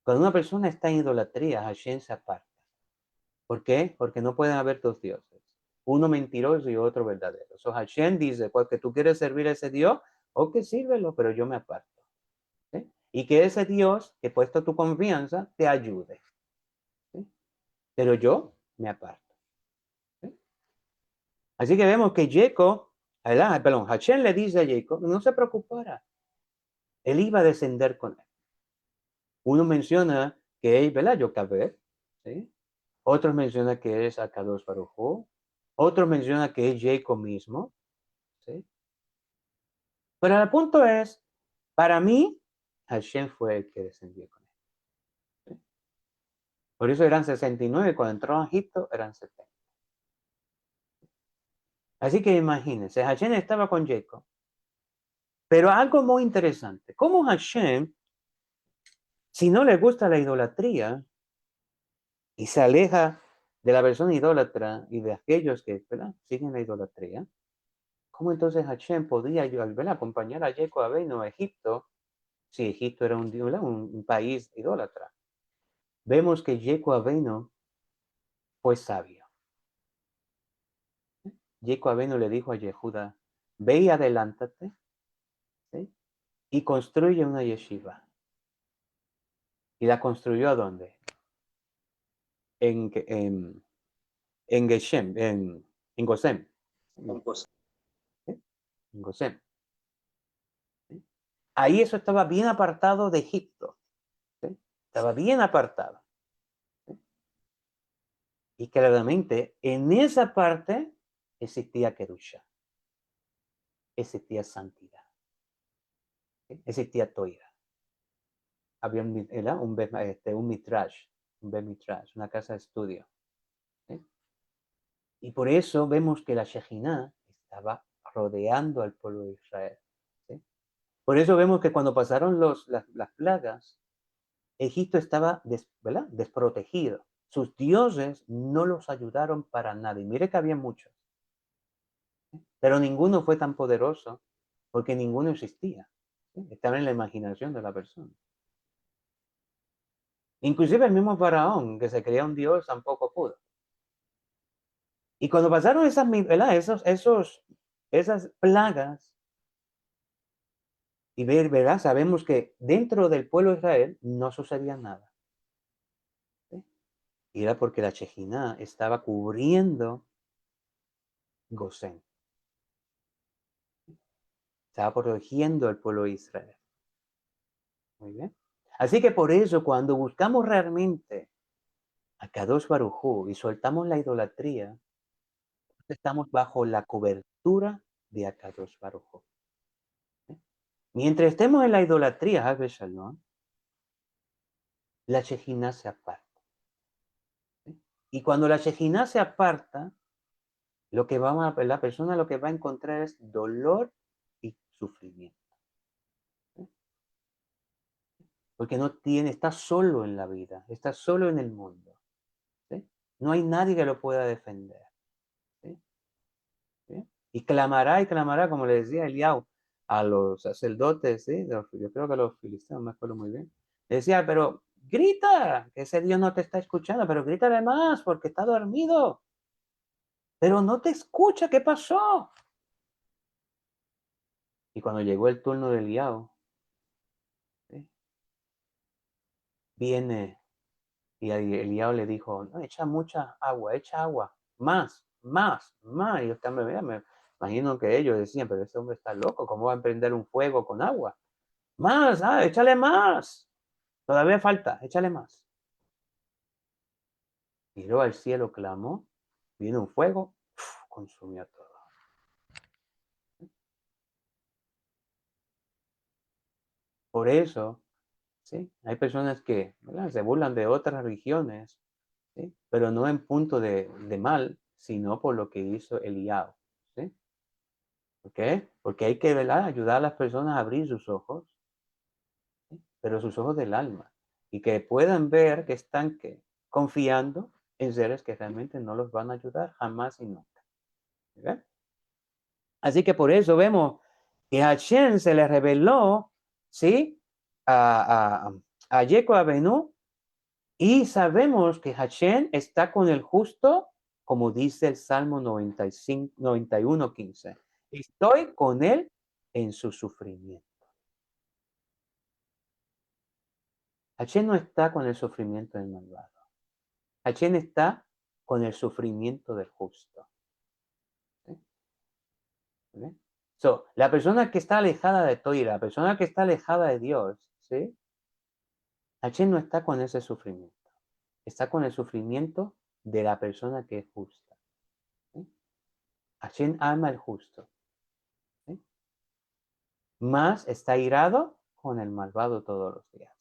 Cuando una persona está en idolatría, Hashem se aparta. ¿Por qué? Porque no pueden haber dos dioses. Uno mentiroso y otro verdadero. So Hashem dice, porque tú quieres servir a ese Dios, ok, sírvelo, pero yo me aparto. ¿Sí? Y que ese Dios, que he puesto tu confianza, te ayude. ¿Sí? Pero yo me aparto. ¿Sí? Así que vemos que Hashem le dice a Jacob, no se preocupara. Él iba a descender con él. Uno menciona que es, ¿verdad? Yocabed, ¿sí? Otros mencionan que es Akadosh Baruj Hu. Otros mencionan que es Jacob mismo. ¿Sí? Pero el punto es, para mí, Hashem fue el que descendió con él. ¿Sí? Por eso eran 69, cuando entró a Egipto eran 70. Así que imagínense, Hashem estaba con Jacob. Pero algo muy interesante, ¿cómo Hashem, si no le gusta la idolatría y se aleja de la persona idólatra y de aquellos que, ¿verdad?, siguen la idolatría, ¿cómo entonces Hashem podía, ¿verdad?, acompañar a Jacob Avinu a Egipto si Egipto era un país idólatra. Vemos que Jacob Avinu fue sabio. Jacob Avinu le dijo a Yehuda, ve y adelántate, ¿sí? Y construye una yeshiva. ¿Y la construyó a dónde? En Geshem, en Gosén. ¿Sí? En Gosén. ¿Sí? Ahí eso estaba bien apartado de Egipto. ¿Sí? Estaba bien apartado. ¿Sí? Y claramente en esa parte existía Kedusha, existía santidad, ¿sí? Existía Toira. Había un midrash, una casa de estudio. ¿Sí? Y por eso vemos que la Shejinah estaba rodeando al pueblo de Israel. ¿Sí? Por eso vemos que cuando pasaron las plagas, Egipto estaba desprotegido. Sus dioses no los ayudaron para nada. Y mire que había muchos. ¿Sí? Pero ninguno fue tan poderoso porque ninguno existía. ¿Sí? Estaba en la imaginación de la persona. Inclusive el mismo faraón, que se creía un dios, tampoco pudo. Y cuando pasaron esas plagas, y ¿verdad? Sabemos que dentro del pueblo de Israel no sucedía nada. ¿Sí? Y era porque la Shejinah estaba cubriendo Gosén. Estaba protegiendo al pueblo de Israel. Muy bien. Así que por eso, cuando buscamos realmente a Kadosh Baruj Hu y soltamos la idolatría, estamos bajo la cobertura de Akadosh Baruj Hu. ¿Sí? Mientras estemos en la idolatría, Shalom, la Shejinah se aparta. ¿Sí? Y cuando la Shejinah se aparta, la persona lo que va a encontrar es dolor y sufrimiento. ¿Sí? Porque está solo en la vida, está solo en el mundo. ¿Sí? No hay nadie que lo pueda defender. ¿Sí? ¿Sí? Y clamará, como le decía Eliau, a los sacerdotes, ¿sí? Yo creo que a los filisteos, no me acuerdo muy bien. Decía, pero grita, que ese Dios no te está escuchando, pero grítale más porque está dormido. Pero no te escucha, ¿qué pasó? Y cuando llegó el turno de Eliau, ¿sí? Viene y Eliau le dijo, no, echa mucha agua, echa agua, más, más, más. Y yo también me imagino que ellos decían, pero ese hombre está loco, ¿cómo va a emprender un fuego con agua? Más, échale más. Todavía falta, échale más. Miró al cielo, clamó, vino un fuego, consumió todo. Por eso, ¿sí? Hay personas que, ¿verdad?, se burlan de otras religiones, ¿sí? Pero no en punto de mal, sino por lo que hizo Eliab. ¿Sí? ¿Por qué? Porque hay que, ¿verdad?, ayudar a las personas a abrir sus ojos, ¿sí? Pero sus ojos del alma, y que puedan ver que están confiando en seres que realmente no los van a ayudar jamás y nunca. ¿Okay? Así que por eso vemos que a Hashem se le reveló, ¿sí?, a Jacob Abenu, y sabemos que Hashem está con el justo, como dice el Salmo 91:15. Estoy con él en su sufrimiento. Hashem no está con el sufrimiento del malvado. Hashem está con el sufrimiento del justo. ¿Sí? ¿Sí? La persona que está alejada de Toira, la persona que está alejada de Dios, ¿sí?, Hashem no está con ese sufrimiento. Está con el sufrimiento de la persona que es justa. ¿Sí? Hashem ama al justo. ¿Sí? Más está irado con el malvado todos los días.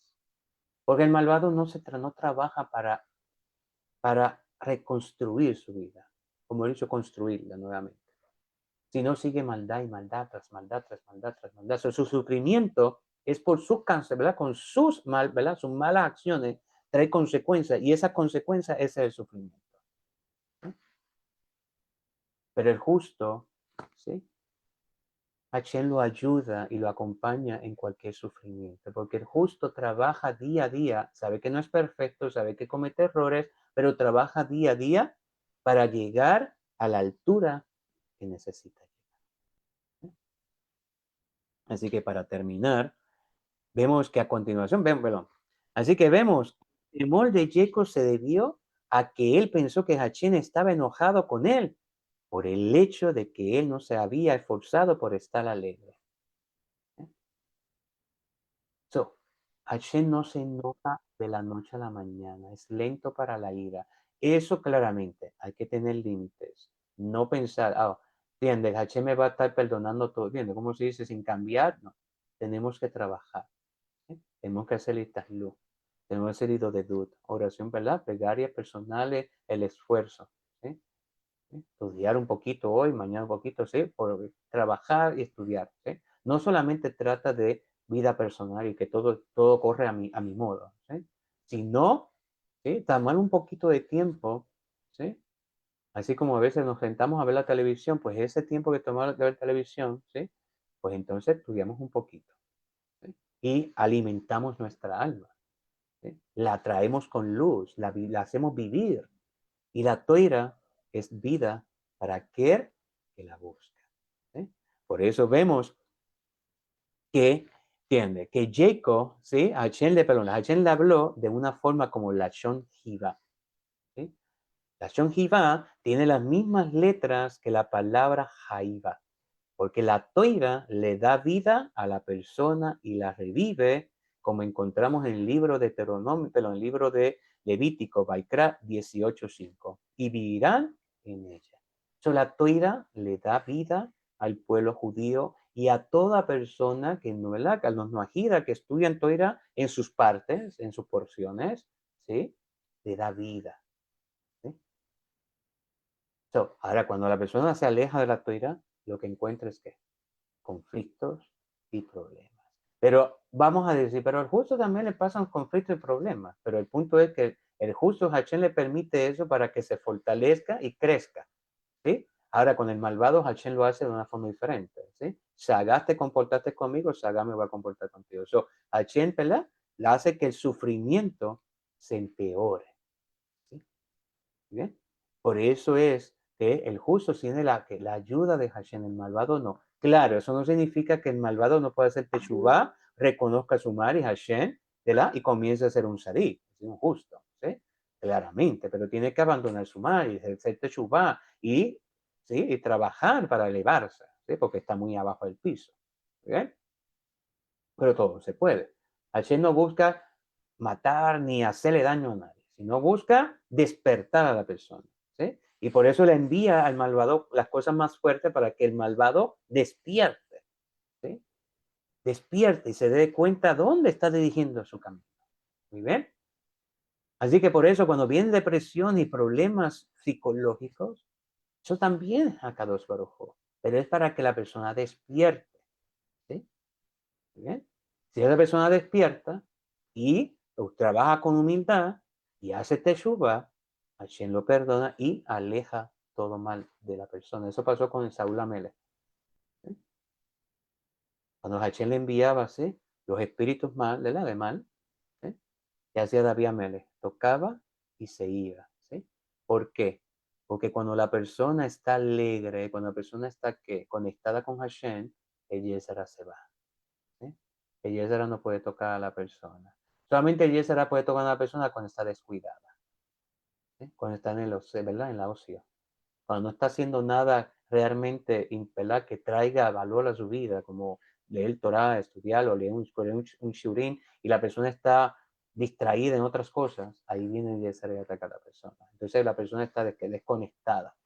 Porque el malvado no trabaja para reconstruir su vida, como he dicho, construirla nuevamente. Sino sigue maldad y maldad tras maldad tras maldad tras maldad. Su sufrimiento es por su cáncer, ¿verdad? Con sus malas acciones trae consecuencias, y esa consecuencia es el sufrimiento. ¿Sí? Pero el justo, ¿sí?, Hashem lo ayuda y lo acompaña en cualquier sufrimiento, porque el justo trabaja día a día, sabe que no es perfecto, sabe que comete errores, pero trabaja día a día para llegar a la altura que necesita llegar. Así que para terminar, vemos que a continuación, perdón, así que vemos, el temor de Jacob se debió a que él pensó que Hashem estaba enojado con él por el hecho de que él no se había esforzado por estar alegre. So, Hashem no se enoja de la noche a la mañana, es lento para la ira. Eso claramente, hay que tener límites. No pensar, entiende, Hashem me va a estar perdonando todo. ¿Entiende? ¿Cómo se dice? Sin cambiar, no. Tenemos que trabajar. Tenemos que hacer listas luz. Tenemos que hacer hilo de dud. Oración, ¿verdad? Plegarias personales, el esfuerzo. ¿Sí? Estudiar un poquito hoy, mañana un poquito, ¿sí? Por trabajar y estudiar, ¿sí? No solamente trata de vida personal y que todo corre a mi modo, ¿sí? Sino, ¿sí? Tomar un poquito de tiempo, ¿sí? Así como a veces nos sentamos a ver la televisión, pues ese tiempo que tomamos de ver televisión, ¿sí? Pues entonces estudiamos un poquito, ¿sí? Y alimentamos nuestra alma, ¿sí? La traemos con luz, la hacemos vivir, y la toira es vida para aquel que la busca. ¿Sí? Por eso vemos que, entiende, que Jacob, ¿sí? Hashem le habló de una forma como Lashon Jiva. ¿Sí? Lashon Jiva tiene las mismas letras que la palabra Jaiva, porque la toira le da vida a la persona y la revive, como encontramos en el libro de Deuteronomio, pero en el libro de Levítico, Baikra 18:5, y vivirán en ella. So, la toira le da vida al pueblo judío y a toda persona que no, ¿verdad? Que los noajida, que estudian toira en sus partes, en sus porciones, ¿sí? Le da vida. ¿Sí? So, ahora, cuando la persona se aleja de la toira, lo que encuentra es que conflictos y problemas. Pero vamos a decir, pero al justo también le pasan conflictos y problemas, pero el punto es que el justo Hashem le permite eso para que se fortalezca y crezca, ¿sí? Ahora con el malvado Hashem lo hace de una forma diferente, ¿sí? Sagás te comportaste conmigo, Sagás me va a comportar contigo. So, Hashem, ¿verdad? Le hace que el sufrimiento se empeore, ¿sí? ¿Bien? Por eso es que el justo tiene la ayuda de Hashem, el malvado no. Claro, eso no significa que el malvado no pueda hacer teshuvah, reconozca su mal y Hashem, ¿verdad? Y comience a ser un sadí, un justo, ¿sí? Claramente, pero tiene que abandonar su mal y hacer teshuvah y, ¿sí? Y trabajar para elevarse, ¿sí? Porque está muy abajo del piso, ¿bien? Pero todo se puede. Hashem no busca matar ni hacerle daño a nadie, sino busca despertar a la persona, ¿sí? Y por eso le envía al malvado las cosas más fuertes para que el malvado despierte, ¿sí? Despierte y se dé cuenta dónde está dirigiendo su camino. ¿Muy bien? Así que por eso cuando viene depresión y problemas psicológicos, eso también es Akadosh Baruj Hu, pero es para que la persona despierte, ¿sí? ¿Muy bien? Si esa persona despierta y trabaja con humildad y hace teshuva, Hashem lo perdona y aleja todo mal de la persona. Eso pasó con Saúl Amelech. ¿Sí? Cuando Hashem le enviaba, ¿sí? Los espíritus mal, de mal, ¿sí? Que hacía David Amelech, tocaba y se iba, ¿sí? ¿Por qué? Porque cuando la persona está alegre, cuando la persona está conectada con Hashem, el Yezara se va. ¿Sí? El Yezara no puede tocar a la persona. Solamente el Yezara puede tocar a la persona cuando está descuidada, ¿sí? Cuando está en el ocio, ¿verdad? En la ocio. Cuando no está haciendo nada realmente que traiga valor a su vida, como leer Torah, estudiar o leer un shurin, y la persona está distraída en otras cosas, ahí viene el Yezara y ataca a la persona. Entonces la persona está desconectada.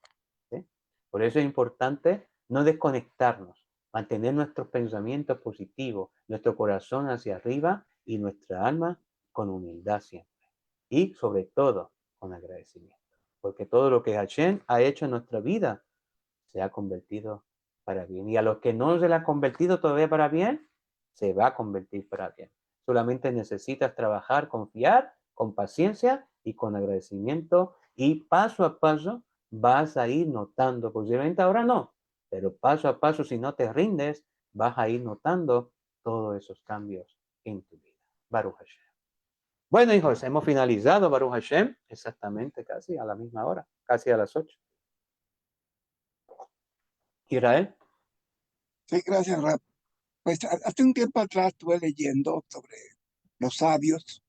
¿Sí? Por eso es importante no desconectarnos, mantener nuestros pensamientos positivos, nuestro corazón hacia arriba y nuestra alma con humildad siempre. Y sobre todo con agradecimiento. Porque todo lo que Hashem ha hecho en nuestra vida se ha convertido para bien. Y a los que no se le ha convertido todavía para bien, se va a convertir para bien. Solamente necesitas trabajar, confiar, con paciencia y con agradecimiento. Y paso a paso vas a ir notando, posiblemente ahora no, pero paso a paso, si no te rindes, vas a ir notando todos esos cambios en tu vida. Baruch Hashem. Bueno, hijos, hemos finalizado Baruch Hashem exactamente casi a la misma hora, casi a las 8. Israel. Sí, gracias, Rap. Pues hace un tiempo atrás estuve leyendo sobre los sabios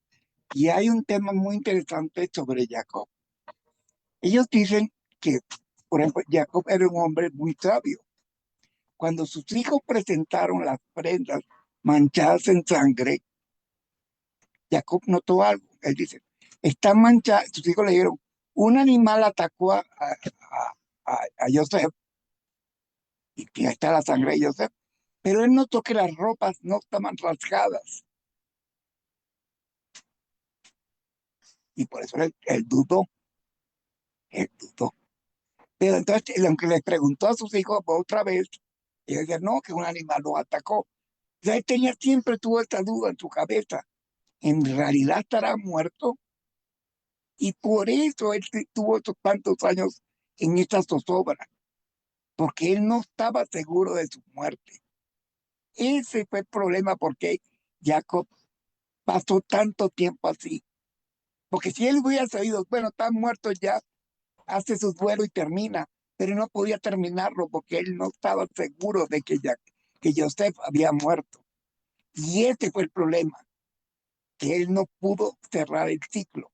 y hay un tema muy interesante sobre Jacob. Ellos dicen que, por ejemplo, Jacob era un hombre muy sabio. Cuando sus hijos presentaron las prendas manchadas en sangre, Jacob notó algo. Él dice, están manchadas. Sus hijos le dijeron, un animal atacó a Joseph y que ahí está la sangre de Joseph. Pero él notó que las ropas no estaban rasgadas y por eso él dudó, él dudó. Pero entonces, aunque le preguntó a sus hijos otra vez, ellos decían, no, que un animal lo atacó. Ya él tenía, siempre tuvo esta duda en su cabeza. En realidad estará muerto y por eso él tuvo estos tantos años en esta zozobra, porque él no estaba seguro de su muerte. Ese fue el problema porque Jacob pasó tanto tiempo así. Porque si él hubiera sabido, bueno, está muerto ya, hace su duelo y termina, pero no podía terminarlo porque él no estaba seguro de que Joseph había muerto. Y ese fue el problema, que él no pudo cerrar el ciclo,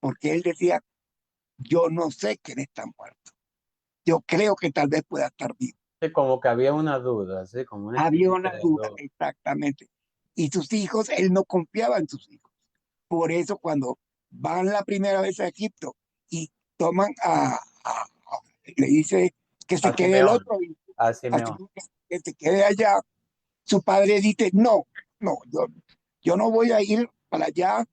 porque él decía, yo no sé quién está muerto. Yo creo que tal vez pueda estar vivo. Sí, como que había una duda, ¿sí? Como una Había especie una de duda, duda. exactamente. Y sus hijos, él no confiaba en sus hijos. Por eso cuando van la primera vez a Egipto y toman le dice que se A quede el Simeón, otro hijo, a así Simeón. que se quede allá. Su padre dice, no, no, yo no voy a ir para allá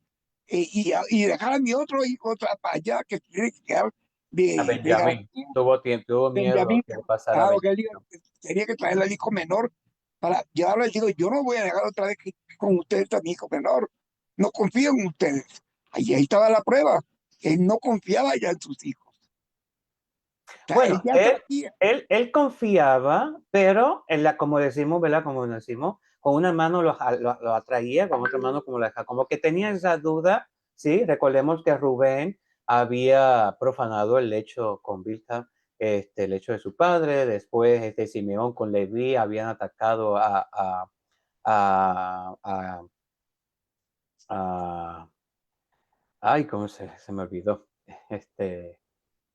y dejar a mi otro hijo para allá que tiene que quedar A de Benjamín. garantía. Tuvo miedo Benjamín, que le pasara a claro que él dijo Benjamín. que tenía que traerle al hijo menor para llevarlo. Él dijo, yo no voy a dejar otra vez con ustedes a mi hijo menor. No confío en ustedes. Ahí estaba la prueba. Él no confiaba ya en sus hijos. O sea, él Bueno, ya sabía. él confiaba, pero en la, como decimos, ¿verdad? Como decimos, con una mano lo atraía, con otra mano como la dejaba. Como que tenía esa duda, ¿sí? Recordemos que Rubén había profanado el lecho con Bilha, el lecho de su padre. Después, Simeón con Leví habían atacado a, a, a- ay, ¿cómo se me olvidó?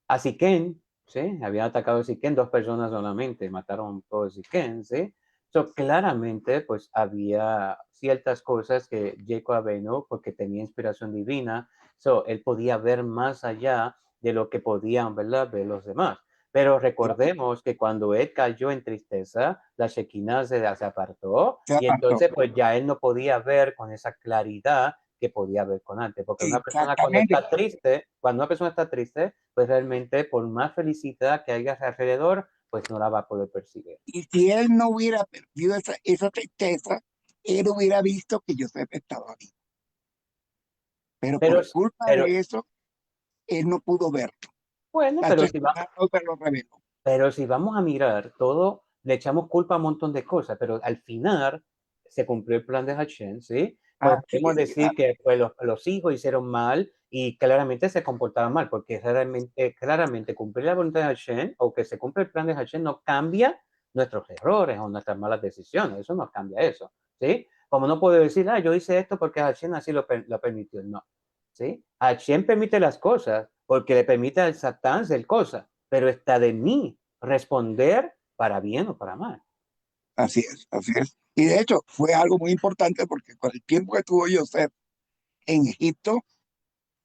A Siquén, ¿sí? Habían atacado a Siquén, 2 personas solamente, mataron todo Siquén, ¿sí? So, claramente, pues había ciertas cosas que Jacob vino porque tenía inspiración divina, so, él podía ver más allá de lo que podían, ¿verdad?, ver los demás. Pero recordemos que cuando él cayó en tristeza, la Shekinah se apartó Se y apartó. entonces pues ya él no podía ver con esa claridad que podía ver con antes, porque una persona Exactamente. cuando una persona está triste, pues realmente por más felicidad que haya alrededor, pues no la va a poder percibir. Y si él no hubiera perdido esa tristeza, él hubiera visto que Joseph estaba vivo. Pero Pero, por culpa pero, de eso, él no pudo verlo. bueno, La Shekinah no se lo reveló. pero si vamos a mirar todo, le echamos culpa a un montón de cosas, pero al final se cumplió el plan de Hashem, ¿sí? Pues Así podemos es. decir que pues, los hijos hicieron mal y claramente se comportaban mal, porque claramente cumplir la voluntad de Hashem o que se cumple el plan de Hashem no cambia nuestros errores o nuestras malas decisiones, eso no cambia eso, ¿sí? Como no puedo decir, yo hice esto porque Hashem así lo permitió, no, ¿sí? Hashem permite las cosas porque le permite al Satán hacer cosas, pero está de mí responder para bien o para mal. Así es, así es. Y de hecho fue algo muy importante porque con el tiempo que tuvo Joseph en Egipto,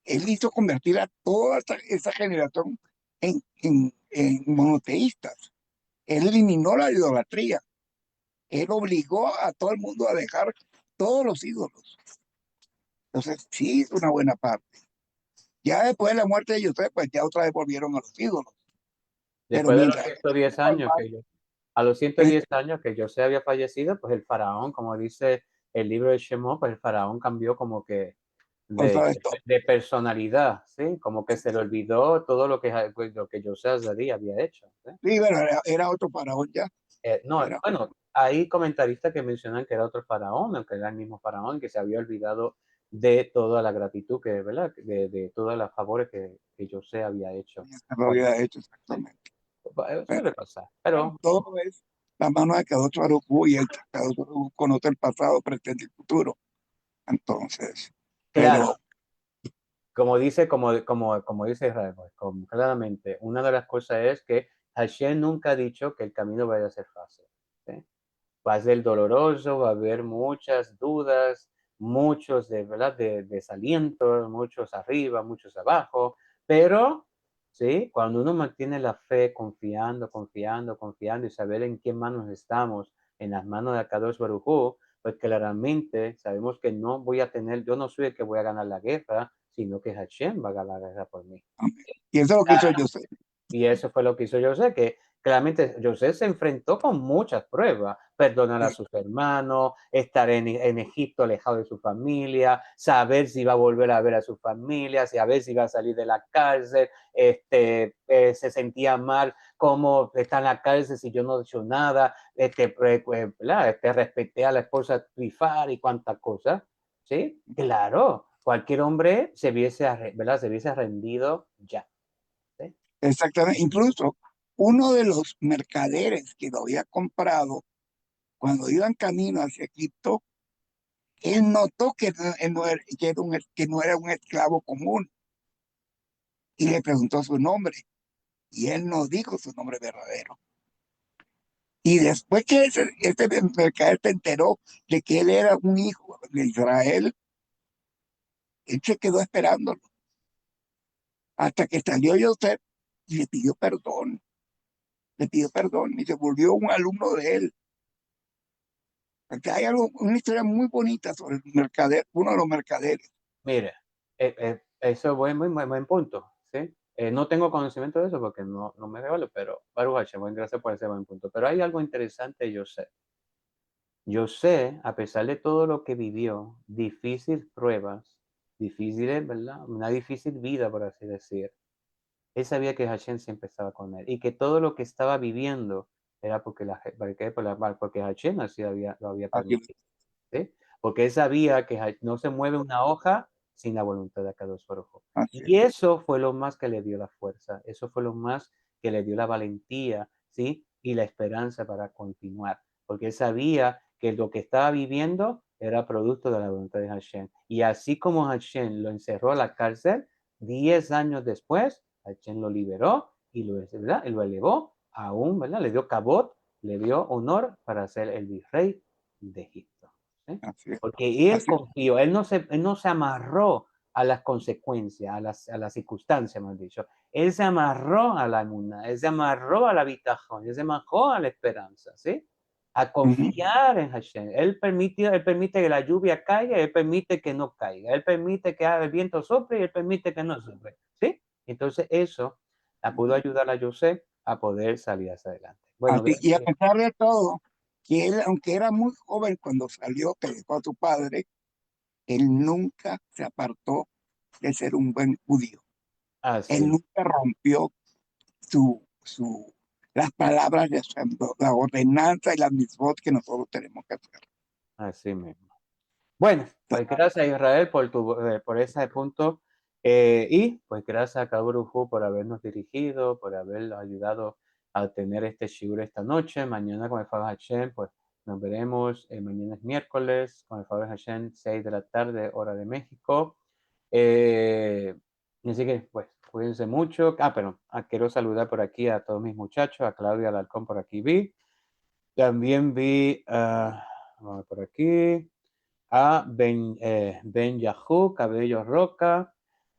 él hizo convertir a toda esa generación en monoteístas. Él eliminó la idolatría. Él obligó a todo el mundo a dejar todos los ídolos. Entonces, sí, es una buena parte. Ya después de la muerte de Joseph, pues ya otra vez volvieron a los ídolos. Pero Después de los mientras 110 años a los él 110 años que José había fallecido, pues el faraón, como dice el libro de Shemot, pues el faraón cambió como que otra vez todo. de personalidad, ¿sí? Como que se le olvidó todo lo que José había hecho, ¿sí? Sí, bueno, era otro faraón ya. No, Era bueno, hay comentaristas que mencionan que era otro faraón, aunque era el mismo faraón, que se había olvidado de toda la gratitud que, ¿verdad? De todos los favores que José había hecho. Y se lo había hecho exactamente. Pero, Suele pasar, bueno, pero todo es la mano de Kadosh Baruj Hu, y el Kadosh Baruj Hu conoce el pasado, presente y futuro. Entonces, claro, pero como dice Israel, pues, claramente, una de las cosas es que Hashem nunca ha dicho que el camino vaya a ser fácil. ¿Sí? Va a ser doloroso, va a haber muchas dudas, muchos ¿verdad? De desalientos, muchos arriba, muchos abajo, pero ¿sí? Cuando uno mantiene la fe confiando, confiando, confiando y saber en qué manos estamos, en las manos de Akadosh Baruj Hu, pues claramente sabemos que no voy a tener, yo no soy el que voy a ganar la guerra, sino que Hashem va a ganar la guerra por mí. amén. Y eso es lo que hizo José. Y eso fue lo que hizo José, que claramente José se enfrentó con muchas pruebas, perdonar a sus hermanos, estar en Egipto alejado de su familia, saber si iba a volver a ver a su familia, saber si iba a salir de la cárcel, se sentía mal, cómo está en la cárcel si yo no he hecho nada, respeté a la esposa Trifar y cuántas cosas, ¿sí? Claro, cualquier hombre ¿verdad? Se hubiese rendido ya. ¿Sí? Exactamente. Incluso uno de los mercaderes que lo había comprado, cuando iban camino hacia Egipto, él notó que que no era un esclavo común, y le preguntó su nombre, y él no dijo su nombre verdadero. Y después que este mercader se enteró de que él era un hijo de Israel, él se quedó esperándolo hasta que salió José y le pidió perdón y se volvió un alumno de él. Porque hay una historia muy bonita sobre el mercader, uno de los mercaderes. Mire, eso es buen punto, ¿sí? No tengo conocimiento de eso porque no me revelo, pero Baruch Hashem, gracias por ese buen punto. Pero hay algo interesante, yo sé. Yo sé, a pesar de todo lo que vivió, difíciles pruebas, difíciles, ¿verdad? Una difícil vida, por así decir. Él sabía que Hashem siempre estaba con él y que todo lo que estaba viviendo era porque, porque Hashem así lo había Así, permitido. ¿Sí? Porque él sabía que no se mueve una hoja sin la voluntad de Akadosh Baruj Hu. así Y eso fue lo más que le dio la fuerza, eso fue lo más que le dio la valentía, ¿sí? Y la esperanza para continuar, porque él sabía que lo que estaba viviendo era producto de la voluntad de Hashem. Y así como Hashem lo encerró a la cárcel, 10 años después, Hashem lo liberó y ¿verdad? Y lo elevó aún, ¿verdad? Le dio cabot, le dio honor para ser el virrey de Egipto. ¿Sí? así Porque él así confió, él no se amarró a las consecuencias, a las circunstancias, más dicho. Él se amarró a la emuná, él se amarró a la bitajón, él se amarró a la esperanza, ¿sí? A Ujú. confiar en Hashem. Él permite que la lluvia caiga, él permite que no caiga, él permite que el viento sople y él permite que no sople, ¿sí? Entonces eso la pudo ayudar a José a poder salir hacia adelante. Bueno, Así, y a pesar de todo, que él, aunque era muy joven cuando salió, que dejó a su padre, él nunca se apartó de ser un buen judío. Él así, nunca rompió su, las palabras de la ordenanza y las mitzvot que nosotros tenemos que hacer. así mismo. Bueno, pues gracias Israel por ese punto y pues gracias a Kaburujú por habernos dirigido, por habernos ayudado a tener este shiur esta noche. Mañana con el favor de Hashem, pues nos veremos. Mañana es miércoles con el favor de Hashem, 6 de la tarde, hora de México. Eh, Así que pues cuídense mucho. Pero quiero saludar por aquí a todos mis muchachos, a Claudia Alarcón por aquí vi. También vi, vamos por aquí a Ben Yahú, Cabello Roca,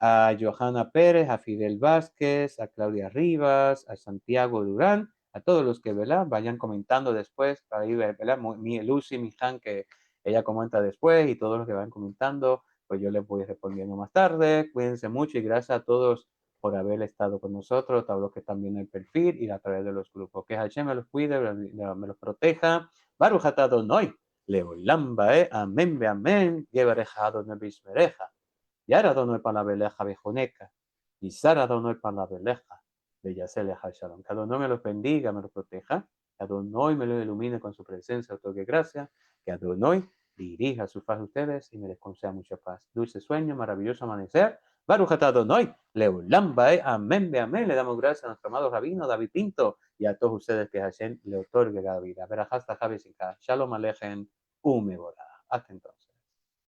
a Johanna Pérez, a Fidel Vázquez, a Claudia Rivas, a Santiago Durán, a todos los que ¿verdad? Vayan comentando después, para ir, ¿verdad? Lucy, mi Han, que ella comenta después, y todos los que van comentando, pues yo les voy respondiendo más tarde. Cuídense mucho y gracias a todos por haber estado con nosotros, todos los que están viendo el perfil y a través de los grupos. Que Hashem me los cuide, me los proteja. Baruch atah Adonai. לעולם באה, אמן ואמן, יברך אדוני וישמרך. ירא אדוני פניו אליך ויחונקה, יישא אדוני פניו אליך ויעשה לך שלום. Que Adonai me los bendiga, me los proteja Que Adonai me lo ilumine con su presencia, otorgue gracia. Que Adonai dirija su faz a ustedes y me les conceda mucha paz. Dulce sueño, maravilloso amanecer. Baruch atah Adonai, Leolam Bae, amén, be amén. Le damos gracias a nuestro amado rabino David Pinto y a todos ustedes que Hashem le otorgue la vida. Verajasta Javi Shalom Alejen, Umeborah. Hasta entonces.